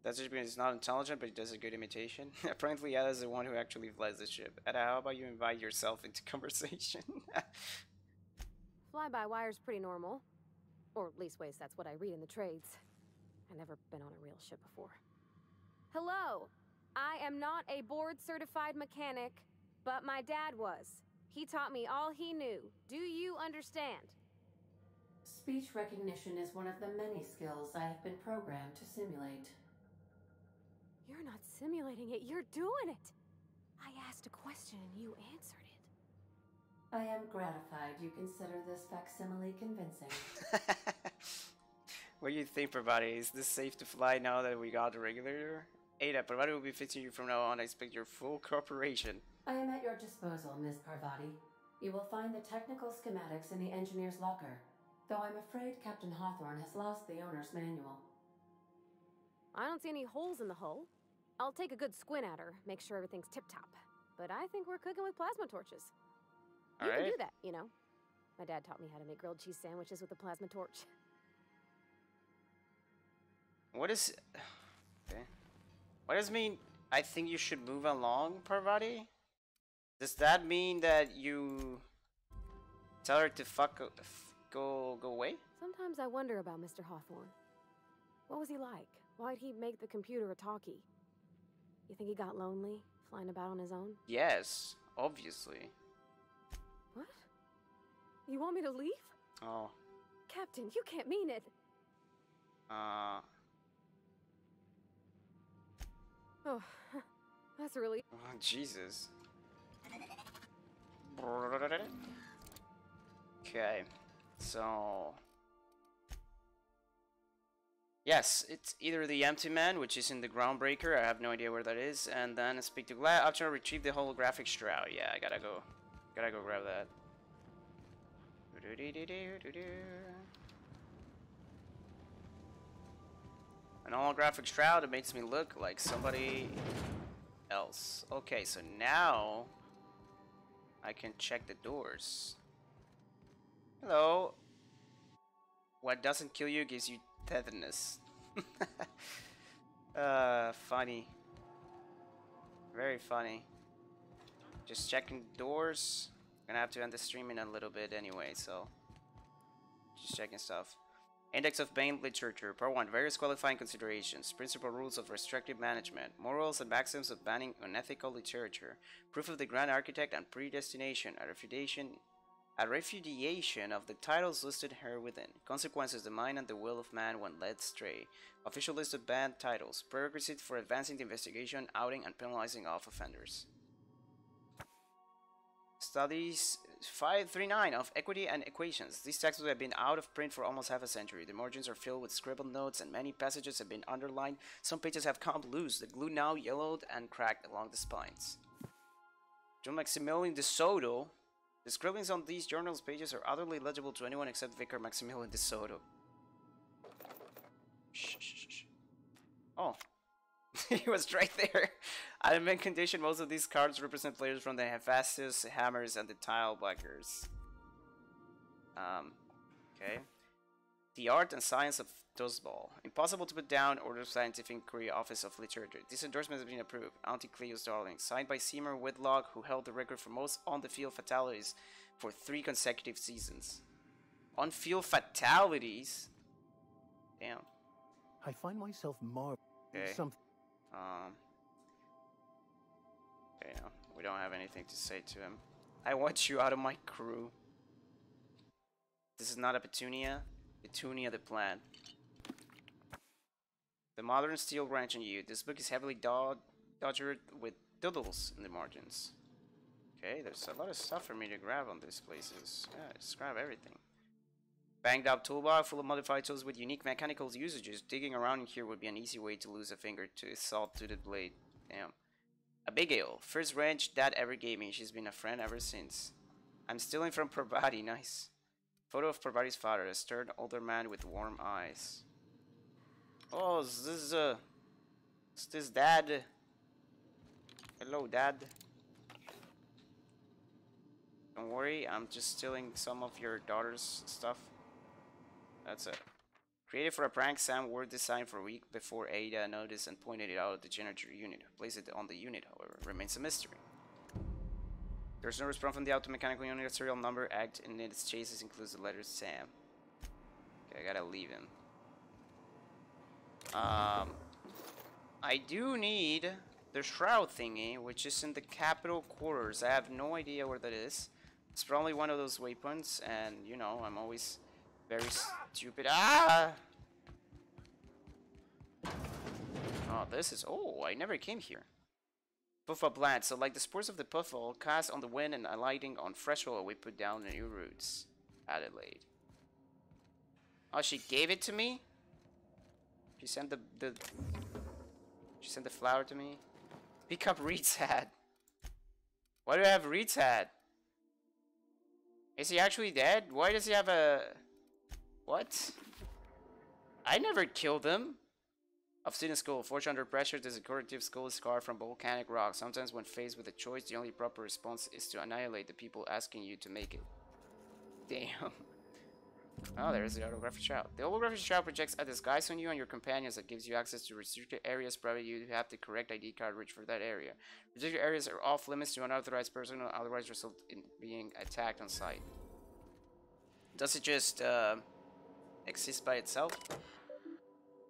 That's just because it's not intelligent, but it does a good imitation. Apparently, Ada's the one who actually flies the ship. Ada, how about you invite yourself into conversation? Fly-by-wire's pretty normal. Or leastways, that's what I read in the trades. I've never been on a real ship before. Hello! I am not a board-certified mechanic, but my dad was. He taught me all he knew. Do you understand? Speech recognition is one of the many skills I have been programmed to simulate. You're not simulating it, you're doing it! I asked a question and you answered it. I am gratified you consider this facsimile convincing. What do you think, Parvati? Is this safe to fly now that we got the regulator? Ada, Parvati will be fixing you from now on. I expect your full cooperation. I am at your disposal, Ms. Parvati. You will find the technical schematics in the engineer's locker, though I'm afraid Captain Hawthorne has lost the owner's manual. I don't see any holes in the hull. I'll take a good squint at her, make sure everything's tip-top. But I think we're cooking with plasma torches. You can do that, you know. My dad taught me how to make grilled cheese sandwiches with a plasma torch. What is... Okay. What does it mean? I think you should move along, Parvati? Does that mean that you tell her to go away? Sometimes I wonder about Mr. Hawthorne. What was he like? Why'd he make the computer a talkie? You think he got lonely, flying about on his own? Yes, obviously. What? You want me to leave? Oh. Captain, you can't mean it. Oh, that's a relief. Oh, Jesus. Okay, so... Yes, it's either the Empty Man, which is in the Groundbreaker, I have no idea where that is, and then speak to Glad after I retrieve the holographic shroud. Yeah, I gotta go grab that. An holographic shroud, it makes me look like somebody else. Okay, so now I can check the doors. Hello. What doesn't kill you gives you tetanus. Funny. Very funny. Just checking doors. Gonna have to end the stream in a little bit anyway, so just checking stuff. Index of Banned Literature. Part 1. Various qualifying considerations. Principal rules of restrictive management. Morals and maxims of banning unethical literature. Proof of the Grand Architect and Predestination. A refutation of the titles listed here within. Consequences, the mind and the will of man when led astray. Official list of banned titles. Prerequisite for advancing the investigation, outing, and penalizing of offenders. Studies 539 of Equity and Equations. These textbooks have been out of print for almost half a century. The margins are filled with scribbled notes and many passages have been underlined. Some pages have come loose, the glue now yellowed and cracked along the spines. John Maximilian de Soto. The scribblings on these journals pages are utterly illegible to anyone except Vicar Maximilian de Soto. Shh, shh, shh. Oh. He was right there. At a mint condition, most of these cards represent players from the Hephaestus, Hammers, and the Tile Blackers. Okay. The Art and Science of Dustball. Impossible to put down. Order of Scientific Inquiry, Office of Literature. This endorsement has been approved. Auntie Cleo's Darling. Signed by Seymour Whitlock, who held the record for most on-the-field fatalities for 3 consecutive seasons. On-field fatalities? Damn. I find myself marveling Okay. something. Okay, no, we don't have anything to say to him. I want you out of my crew. This is not a Petunia. Petunia the plant. The Modern Steel Ranch and You. This book is heavily dodgered with doodles in the margins. Okay, there's a lot of stuff for me to grab on these places. Yeah, just grab everything. Banged up toolbox full of modified tools with unique mechanical usages. Digging around in here would be an easy way to lose a finger to a salt-toothed blade. Damn. Abigail. First wrench Dad ever gave me. She's been a friend ever since. I'm stealing from Parvati. Nice. Photo of Parvati's father. A stern older man with warm eyes. Oh, is this Dad? Hello, Dad. Don't worry, I'm just stealing some of your daughter's stuff. That's it. Created for a prank, Sam Word designed for a week before Ada noticed and pointed it out at the generator unit. Placed it on the unit, however, remains a mystery. There's no response from the auto-mechanical unit. A serial number act in its chases includes the letter Sam. Okay, I gotta leave him. I do need the shroud thingy, which is in the capital quarters. I have no idea where that is. It's probably one of those waypoints, and you know, I'm always very stupid. Ah! Oh, this is. Oh, I never came here. Puffball plant. So, like the spores of the puffball, cast on the wind and alighting on fresh oil, we put down the new roots. Adelaide. Oh, she gave it to me? She sent She sent the flower to me? Pick up Reed's hat. Why do I have Reed's hat? Is he actually dead? Why does he have a... What? I never killed him. Obsidian skull. Forged under pressure, this decorative skull is carved from volcanic rock. Sometimes when faced with a choice, the only proper response is to annihilate the people asking you to make it. Damn. Oh, there's the holographic shroud. The holographic shroud projects a disguise on you and your companions that gives you access to restricted areas, provided you have the correct ID card reach for that area. Restricted areas are off limits to unauthorized personnel, otherwise result in being attacked on sight. Does it just exist by itself?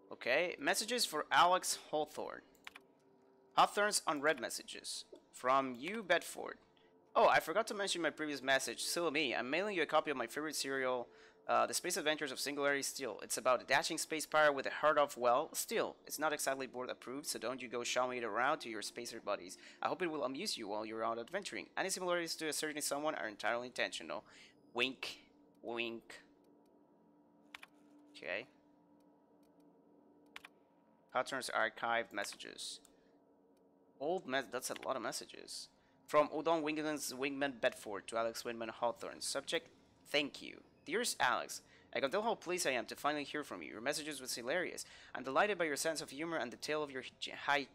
Okay, messages for Alex Hawthorne. Hawthorne's unread messages. From you, Bedford. Oh, I forgot to mention my previous message. Still me, I'm mailing you a copy of my favorite serial, The Space Adventures of Singularity Steel. It's about a dashing space pirate with a heart of, well, steel. It's not exactly board approved, so don't you go showing it around to your spacer buddies. I hope it will amuse you while you're out adventuring. Any similarities to a certain someone are entirely intentional. Wink. Wink. Okay. Hawthorne's archived messages. That's a lot of messages. From Udon Wingman's Wingman Bedford to Alex Wingman Hawthorne. Subject, thank you. Dearest Alex, I can tell how pleased I am to finally hear from you. Your messages was hilarious. I'm delighted by your sense of humor and the tale of your hijinks.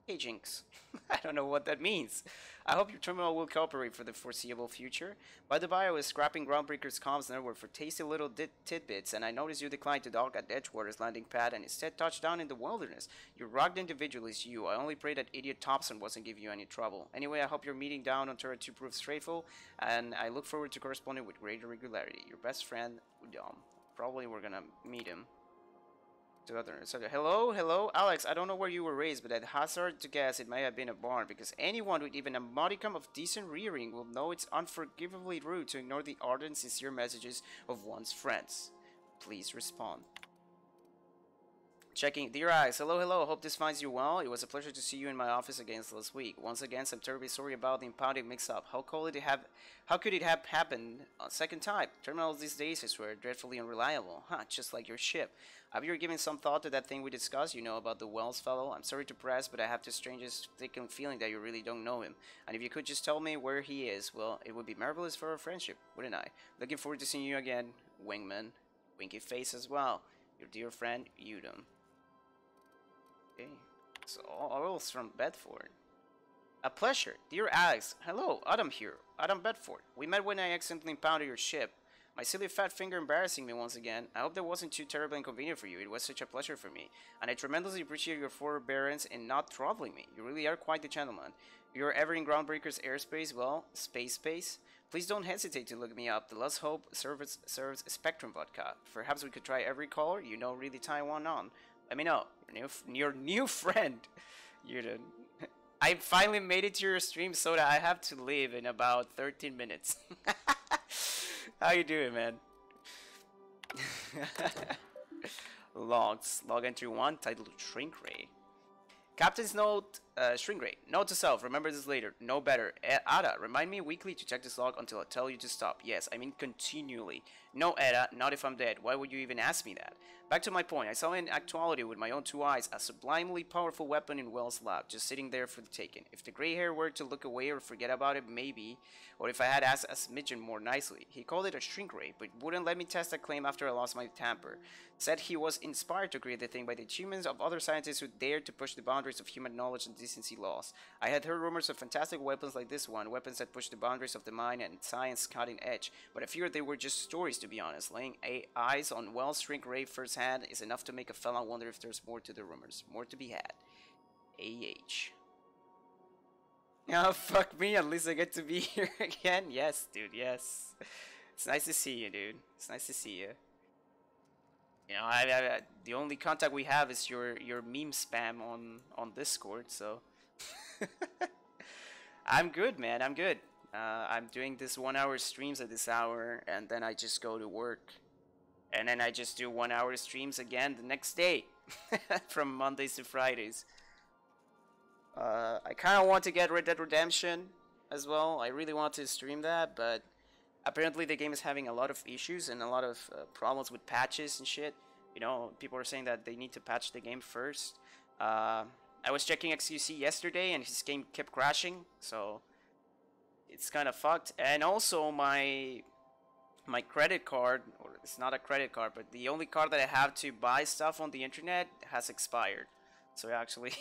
Hey Jinx. I don't know what that means. I hope your terminal will cooperate for the foreseeable future. By the by, I was scrapping Groundbreaker's comms network for tasty little tidbits, and I noticed you declined to dock at Edgewater's landing pad and instead touched down in the wilderness. You rugged individual is you. I only pray that idiot Thompson wasn't giving you any trouble. Anyway, I hope your meeting down on Turret 2 proves straightful, and I look forward to corresponding with greater regularity. Your best friend, Udom. Probably we're gonna meet him. So, hello, Alex. I don't know where you were raised, but I'd hazard to guess it may have been a barn, because anyone with even a modicum of decent rearing will know it's unforgivably rude to ignore the ardent, sincere messages of one's friends. Please respond. Checking. Dear Alex, hello, hope this finds you well. It was a pleasure to see you in my office again last week. Once again, I'm terribly sorry about the impounding mix-up. How could it have happened a second time? Terminals these days, I swear, dreadfully unreliable. Just like your ship. Have you ever given some thought to that thing we discussed, about the Wells fellow? I'm sorry to press, but I have the strangest sticking feeling that you really don't know him. And if you could just tell me where he is, well, it would be marvelous for our friendship, wouldn't I? Looking forward to seeing you again, Wingman. Winky face as well. Your dear friend, Udom. Okay, so all from Bedford. A pleasure, dear Alex. Hello, Adam here. Adam Bedford. We met when I accidentally impounded your ship. My silly fat finger embarrassing me once again. I hope that wasn't too terribly inconvenient for you. It was such a pleasure for me. And I tremendously appreciate your forbearance in not throttling me. You really are quite the gentleman. If you're ever in Groundbreaker's airspace, well, space. Please don't hesitate to look me up. The Last Hope serves Spectrum Vodka. Perhaps we could try every color, really tie one on. Let me know. Your new friend. I finally made it to your stream, Soda. I have to leave in about 13 minutes. How you doing, man? Logs. Log entry 1, titled Shrink Ray. Captain's note, Shrink Ray. Note to self, remember this later. No better. Ada, remind me weekly to check this log until I tell you to stop. Yes, I mean continually. No, Ada, not if I'm dead. Why would you even ask me that? Back to my point, I saw in actuality with my own 2 eyes a sublimely powerful weapon in Wells' lab, just sitting there for the taking. If the gray hair were to look away or forget about it, maybe, or if I had asked a smidgen more nicely. He called it a shrink ray, but wouldn't let me test that claim after I lost my tamper. Said he was inspired to create the thing by the achievements of other scientists who dared to push the boundaries of human knowledge and decency laws. I had heard rumors of fantastic weapons like this one, weapons that push the boundaries of the mind and science cutting edge, but I feared they were just stories, to be honest. Laying eyes on Wells' shrink ray firsthand is enough to make a fella wonder if there's more to the rumors. More to be had. AH. Oh, fuck me, at least I get to be here again. Yes, dude, yes. It's nice to see you, dude. It's nice to see you. The only contact we have is your meme spam on Discord, so I'm good, man. I'm good. I'm doing this 1 hour streams at this hour, and then I just go to work, and then I just do 1 hour streams again the next day, from Mondays to Fridays. I kind of want to get Red Dead Redemption as well. I really want to stream that, but apparently the game is having a lot of issues and a lot of problems with patches and shit. People are saying that they need to patch the game first. I was checking XQC yesterday and his game kept crashing, so it's kind of fucked. And also my credit card, or it's not a credit card, but the only card that I have to buy stuff on the internet has expired. So actually,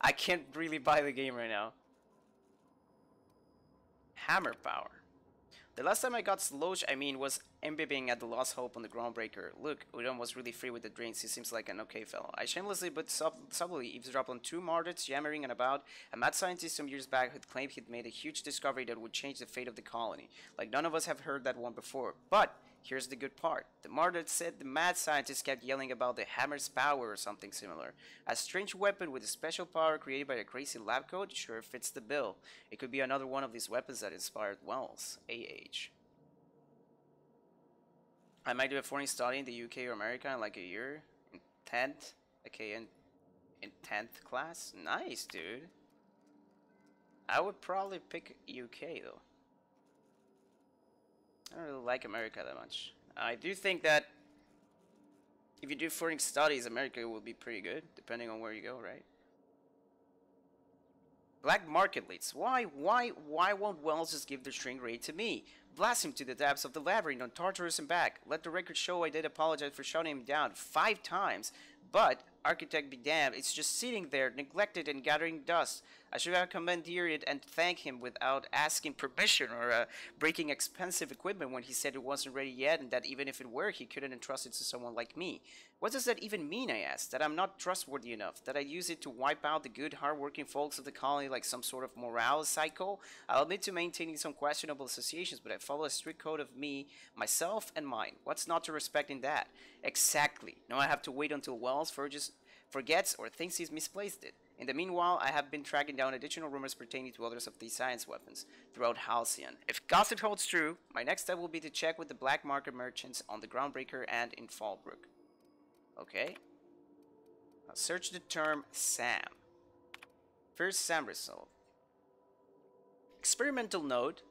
I can't really buy the game right now. Hammer power. The last time I got Slosh, was imbibing at the Lost Hope on the Groundbreaker. Look, Udom was really free with the drinks. He seems like an okay fellow. I shamelessly but subtly eavesdropped on 2 Mardits yammering and about. A mad scientist some years back had claimed he'd made a huge discovery that would change the fate of the colony. Like none of us have heard that one before. But here's the good part. The Mardit said the mad scientist kept yelling about the hammer's power or something similar. A strange weapon with a special power created by a crazy lab coat sure fits the bill. It could be another one of these weapons that inspired Wells. AH. I might do a foreign study in the UK or America in like a year. In 10th. Okay, in 10th class. Nice, dude. I would probably pick UK though. I don't really like America that much. I do think that if you do foreign studies, America will be pretty good, depending on where you go, right? Black market leads. Why won't Wells just give the shrink ray to me? Blast him to the depths of the labyrinth on Tartarus and back. Let the record show I did apologize for shutting him down 5 times, but architect be damned. It's just sitting there, neglected and gathering dust. I should have commandeered it and thanked him without asking permission or breaking expensive equipment when he said it wasn't ready yet, and that even if it were, he couldn't entrust it to someone like me. What does that even mean, I asked? That I'm not trustworthy enough? That I use it to wipe out the good, hard-working folks of the colony like some sort of morale cycle? I'll admit to maintaining some questionable associations, but I follow a strict code of me, myself, and mine. What's not to respect in that? Exactly. Now I have to wait until Wells forgets or thinks he's misplaced it. In the meanwhile, I have been tracking down additional rumors pertaining to others of these science weapons throughout Halcyon. If gossip holds true, my next step will be to check with the black market merchants on the Groundbreaker and in Fallbrook. Okay. I'll search the term SAM. First SAM result. Experimental note.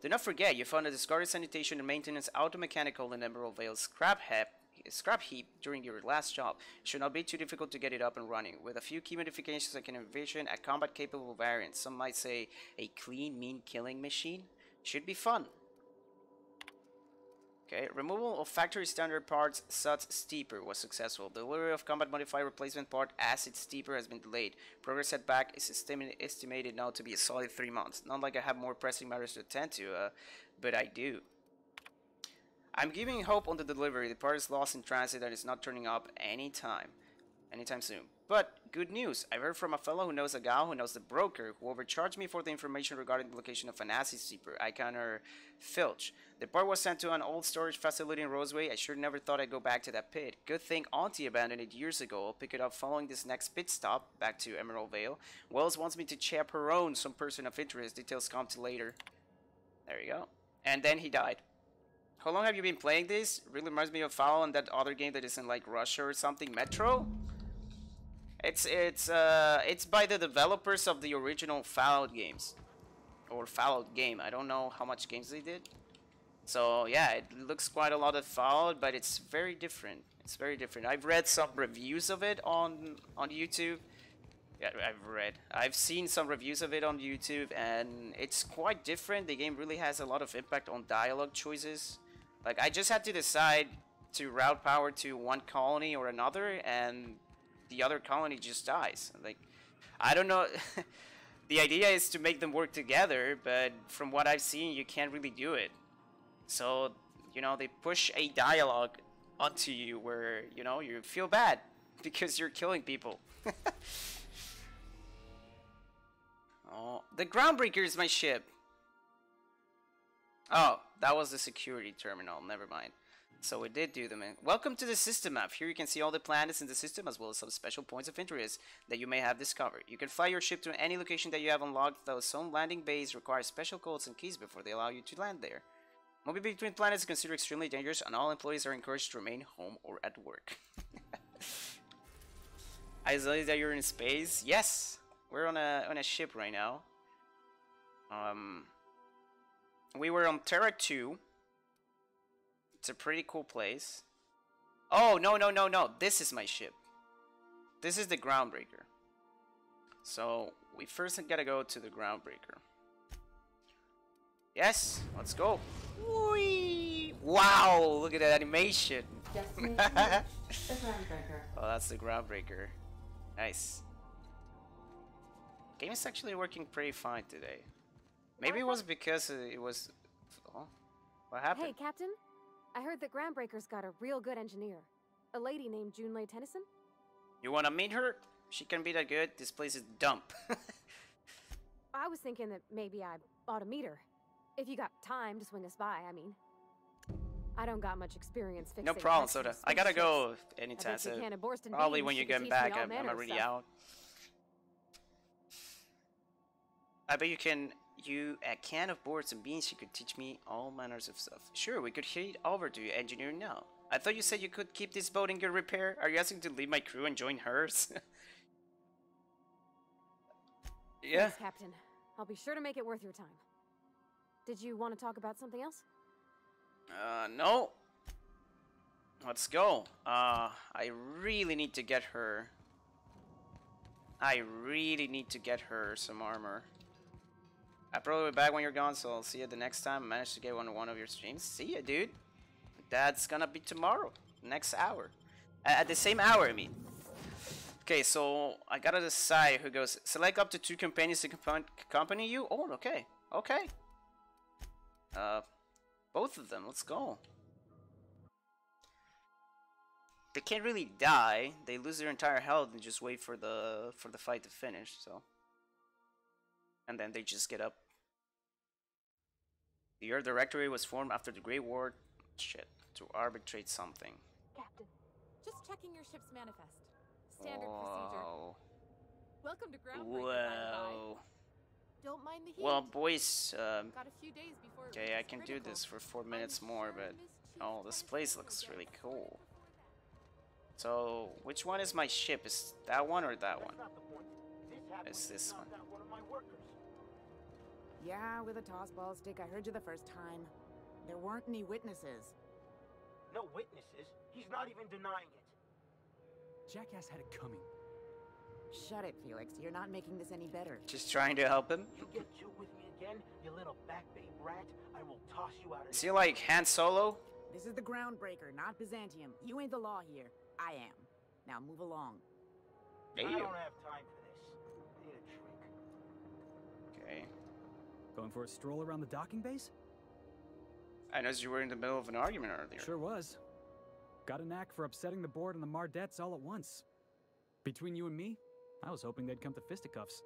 Do not forget you found a discarded sanitation and maintenance automechanical in Emerald Vale scrap heap during your last job. It should not be too difficult to get it up and running. With a few key modifications I can envision a combat capable variant. Some might say a clean, mean killing machine. Should be fun. Okay, removal of factory standard parts SUTS Steeper was successful. Delivery of combat modified replacement part Acid Steeper has been delayed. Progress setback is estimated now to be a solid 3 months. Not like I have more pressing matters to attend to, but I do. I'm giving hope on the delivery. The part is lost in transit and is not turning up anytime soon. But good news, I've heard from a fellow who knows a gal who knows the broker who overcharged me for the information regarding the location of an acid steeper, Iconner Filch. The part was sent to an old storage facility in Roseway. I sure never thought I'd go back to that pit. Good thing Auntie abandoned it years ago. I'll pick it up following this next pit stop back to Emerald Vale. Wells wants me to chaperone some person of interest. Details come to later. There you go. And then he died. How long have you been playing this? It really reminds me of Fallout and that other game that is in like Russia or something, Metro. It's by the developers of the original Fallout games, or Fallout game. I don't know how much games they did. So yeah, it looks quite a lot of Fallout, but it's very different. It's very different. I've read some reviews of it on YouTube. Yeah, I've seen some reviews of it on YouTube, and it's quite different. The game really has a lot of impact on dialogue choices. Like, I just had to decide to route power to one colony or another, and the other colony just dies. Like, I don't know. The idea is to make them work together, but from what I've seen, you can't really do it. So, you know, they push a dialogue onto you where, you know, you feel bad because you're killing people. Oh, the Groundbreaker is my ship. Oh, that was the security terminal. Never mind. So we did do them in. Welcome to the system map. Here you can see all the planets in the system as well as some special points of interest that you may have discovered. You can fly your ship to any location that you have unlocked, though some landing bays require special codes and keys before they allow you to land there. Moving between planets is considered extremely dangerous, and all employees are encouraged to remain home or at work. I saw that you're in space. Yes, we're on a ship right now. We were on Terra 2. It's a pretty cool place. Oh, no. This is my ship. This is the Groundbreaker. So, we first gotta go to the Groundbreaker. Yes, let's go. Whee! Wow, look at that animation. Destination reached, the Groundbreaker. Oh, that's the Groundbreaker. Nice. Game is actually working pretty fine today. Maybe it was because it was... Oh, what happened? Hey, Captain. I heard that Groundbreaker's got a real good engineer. A lady named Junlei Tennyson. You wanna meet her? She can be that good. This place is dump. I was thinking that maybe I ought to meet her. If you got time to swing us by, I mean. I don't got much experience fixing. No problem, Soda. I gotta go anytime, so probably when you get back, I'm already out. I bet you a can of boards and beans, you could teach me all manners of stuff. Sure, we could head over to engineering now. I thought you said you could keep this boat in good repair. Are you asking to leave my crew and join hers? Yeah. Thanks, Captain. I'll be sure to make it worth your time. Did you want to talk about something else? No. Let's go. I really need to get her. I really need to get her some armor. I'll probably be back when you're gone, so I'll see you the next time I manage to get one of your streams. See ya, dude. That's gonna be tomorrow. Next hour. At the same hour, I mean. Okay, so I gotta decide who goes. Select up to 2 companions to accompany you. Oh, okay. Okay. Both of them. Let's go. They can't really die. They lose their entire health and just wait for the fight to finish. So, and then they just get up. The Earth Directory was formed after the Great War. Shit, to arbitrate something. Captain, just checking your ship's manifest. Standard procedure. Welcome to Groundbreaker. Whoa. Don't mind the heat. Well, boys. Got a few days before it Okay, I reaches can do critical. this for 4 minutes I'm more, sure but Miss Chief oh, this Dennis place will looks get really us cool. before that. So, which one is my ship? Is that one or that one? It's this one. Yeah, with a tossball stick. I heard you the first time. There weren't any witnesses. No witnesses? He's not even denying it. Jackass had it coming. Shut it, Felix. You're not making this any better. Just trying to help him. You get two with me again, you little back bay brat, I will toss you out of Is he like Han Solo? This is the Groundbreaker, not Byzantium. You ain't the law here. I am. Now move along. I don't have time for this. I need a drink. Okay. Going for a stroll around the docking base? I noticed you were in the middle of an argument earlier. Sure was. Got a knack for upsetting the board and the Mardettes all at once. Between you and me, I was hoping they'd come to fisticuffs.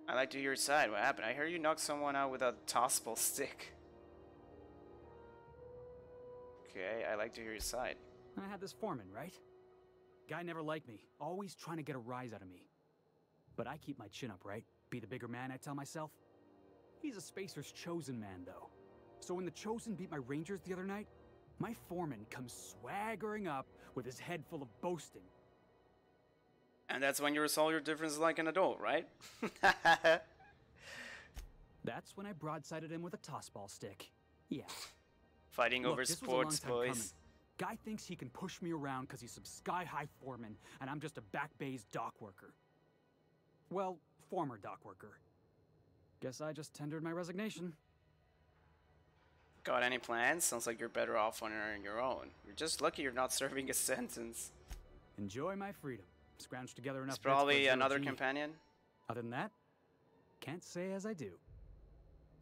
I like to hear your side. What happened? I heard you knock someone out with a tossball stick. Okay, I like to hear your side. I had this foreman, right? Guy never liked me, always trying to get a rise out of me. But I keep my chin up, right? Be the bigger man, I tell myself. He's a Spacer's chosen man, though. So when the Chosen beat my Rangers the other night, my foreman comes swaggering up with his head full of boasting. And that's when you resolve your differences like an adult, right? That's when I broadsided him with a tossball stick. Yeah. Fighting Look, over this was a sports, long time boys. coming. Guy thinks he can push me around because he's some sky-high foreman, and I'm just a back bay's dock worker. Well, former dock worker. Guess I just tendered my resignation. Got any plans? Sounds like you're better off on your own. You're just lucky you're not serving a sentence. Enjoy my freedom. Scrounge together enough. It's probably bits for another 0G. companion. Other than that, can't say as I do.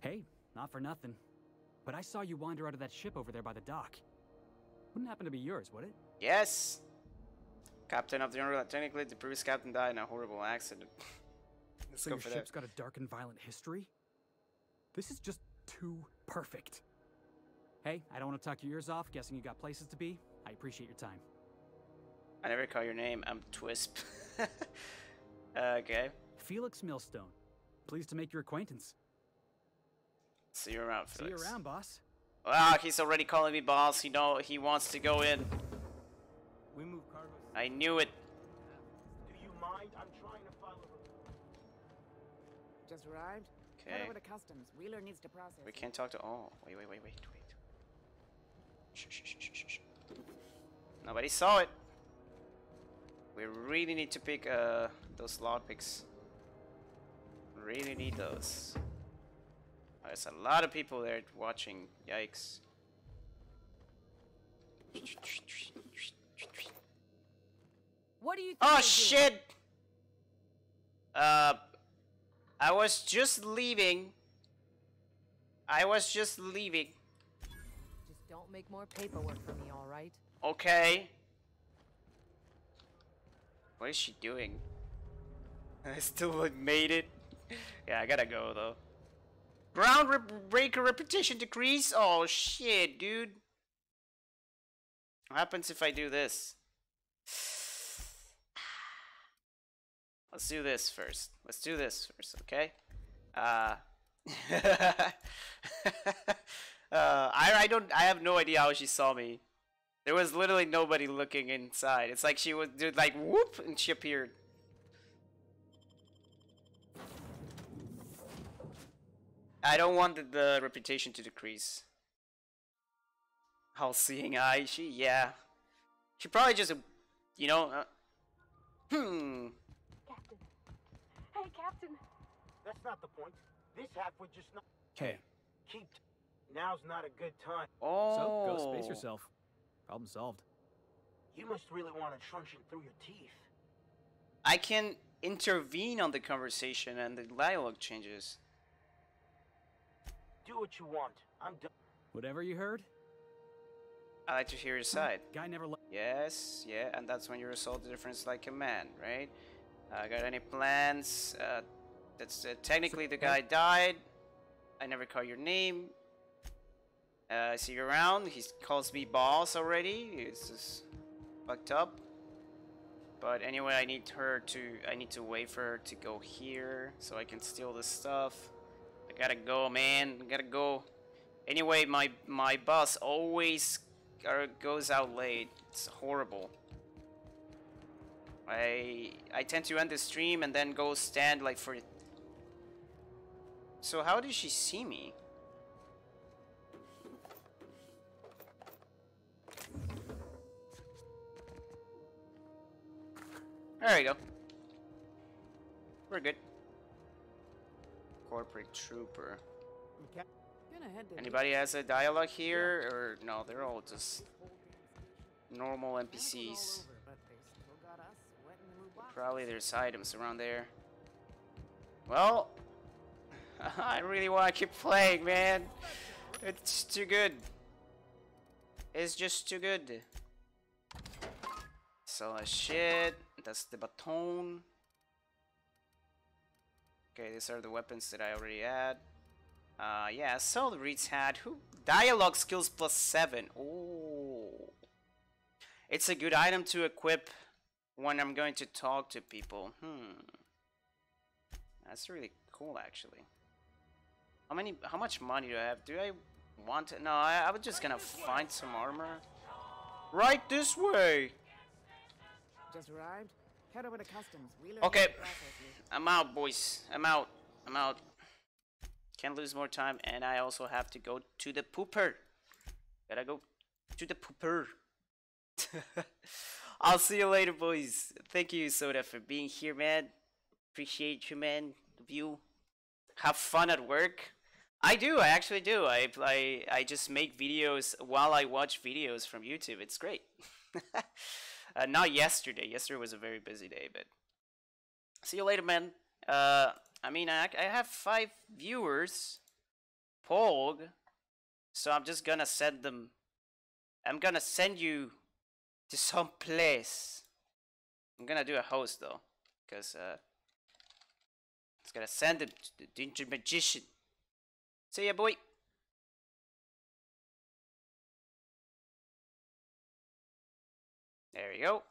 Hey, not for nothing, but I saw you wander out of that ship over there by the dock. Wouldn't happen to be yours, would it? Yes. Captain of the Underland. Technically, the previous captain died in a horrible accident. Let's So go your for ship's that. got a dark and violent history? This is just too perfect. Hey, I don't want to talk your ears off, guessing you got places to be. I appreciate your time. I never call your name. I'm Twisp. Okay. Felix Millstone. Pleased to make your acquaintance. See you around, See you Felix. around, boss. Ah, he's already calling me boss. He wants to go in. We move cargo. I knew it. Do you mind? I'm trying to follow. Just arrived? Okay. Head over to customs. Wheeler needs to process. We can't talk to. Oh, wait. Shh. Nobody saw it. We really need to pick those lockpicks. Really need those. There's a lot of people there watching. Yikes. What do you think? Oh you're doing? shit! I was just leaving. Just don't make more paperwork for me, all right? Okay. What is she doing? I still made it. Yeah, I gotta go though. Groundbreaker reputation decrease? Oh shit, dude. What happens if I do this? Let's do this first. Okay? I have no idea how she saw me. There was literally nobody looking inside. It's like she was did like whoop and she appeared. I don't want the reputation to decrease. All seeing eye, yeah. She probably just, you know, Captain. Hey, Captain. That's not the point. This half would just not. Hey. Keep. Now's not a good time. Oh. So, go space yourself. Problem solved. You must really want to truncheon through your teeth. I can intervene on the conversation and the dialogue changes. Do what you want. I'm done. Whatever you heard? I like to hear your side. Guy never Yes, yeah, and that's when you resolve the difference like a man, right? Got any plans? That's technically the guy died. I never call your name. I see you around. He calls me boss already. It's just fucked up. But anyway, I need to wait for her to go here so I can steal this stuff. I gotta go, man. I gotta go. Anyway, my boss always goes out late. It's horrible. I tend to end the stream and then go stand like for. So how did she see me? There you go. We're good. Corporate trooper. Anybody has a dialogue here, or no? They're all just normal NPCs. Probably there's items around there. Well, I really want to keep playing, man. It's too good. It's just too good. So shit. That's the baton. Okay, these are the weapons that I already had. Yeah, so the Reeds had dialogue skills +7. Oh, it's a good item to equip when I'm going to talk to people. That's really cool, actually. How much money do I have? Do I want to? No, I was just gonna find some armor. Right this way. Just arrived. Head over to customs. Okay, I'm out, boys. I'm out. Can't lose more time, and I also have to go to the pooper. Gotta go to the pooper. I'll see you later, boys. Thank you, Soda, for being here, man. Appreciate you, man. You have fun at work. I do. I actually do. I just make videos while I watch videos from YouTube. It's great. Not yesterday. Yesterday was a very busy day, but see you later, man. I mean, I have 5 viewers, Pog, so I'm just gonna send them. I'm gonna send you to some place. I'm gonna do a host though, because it's gonna send them to the Danger Magician. See ya, boy. There you go.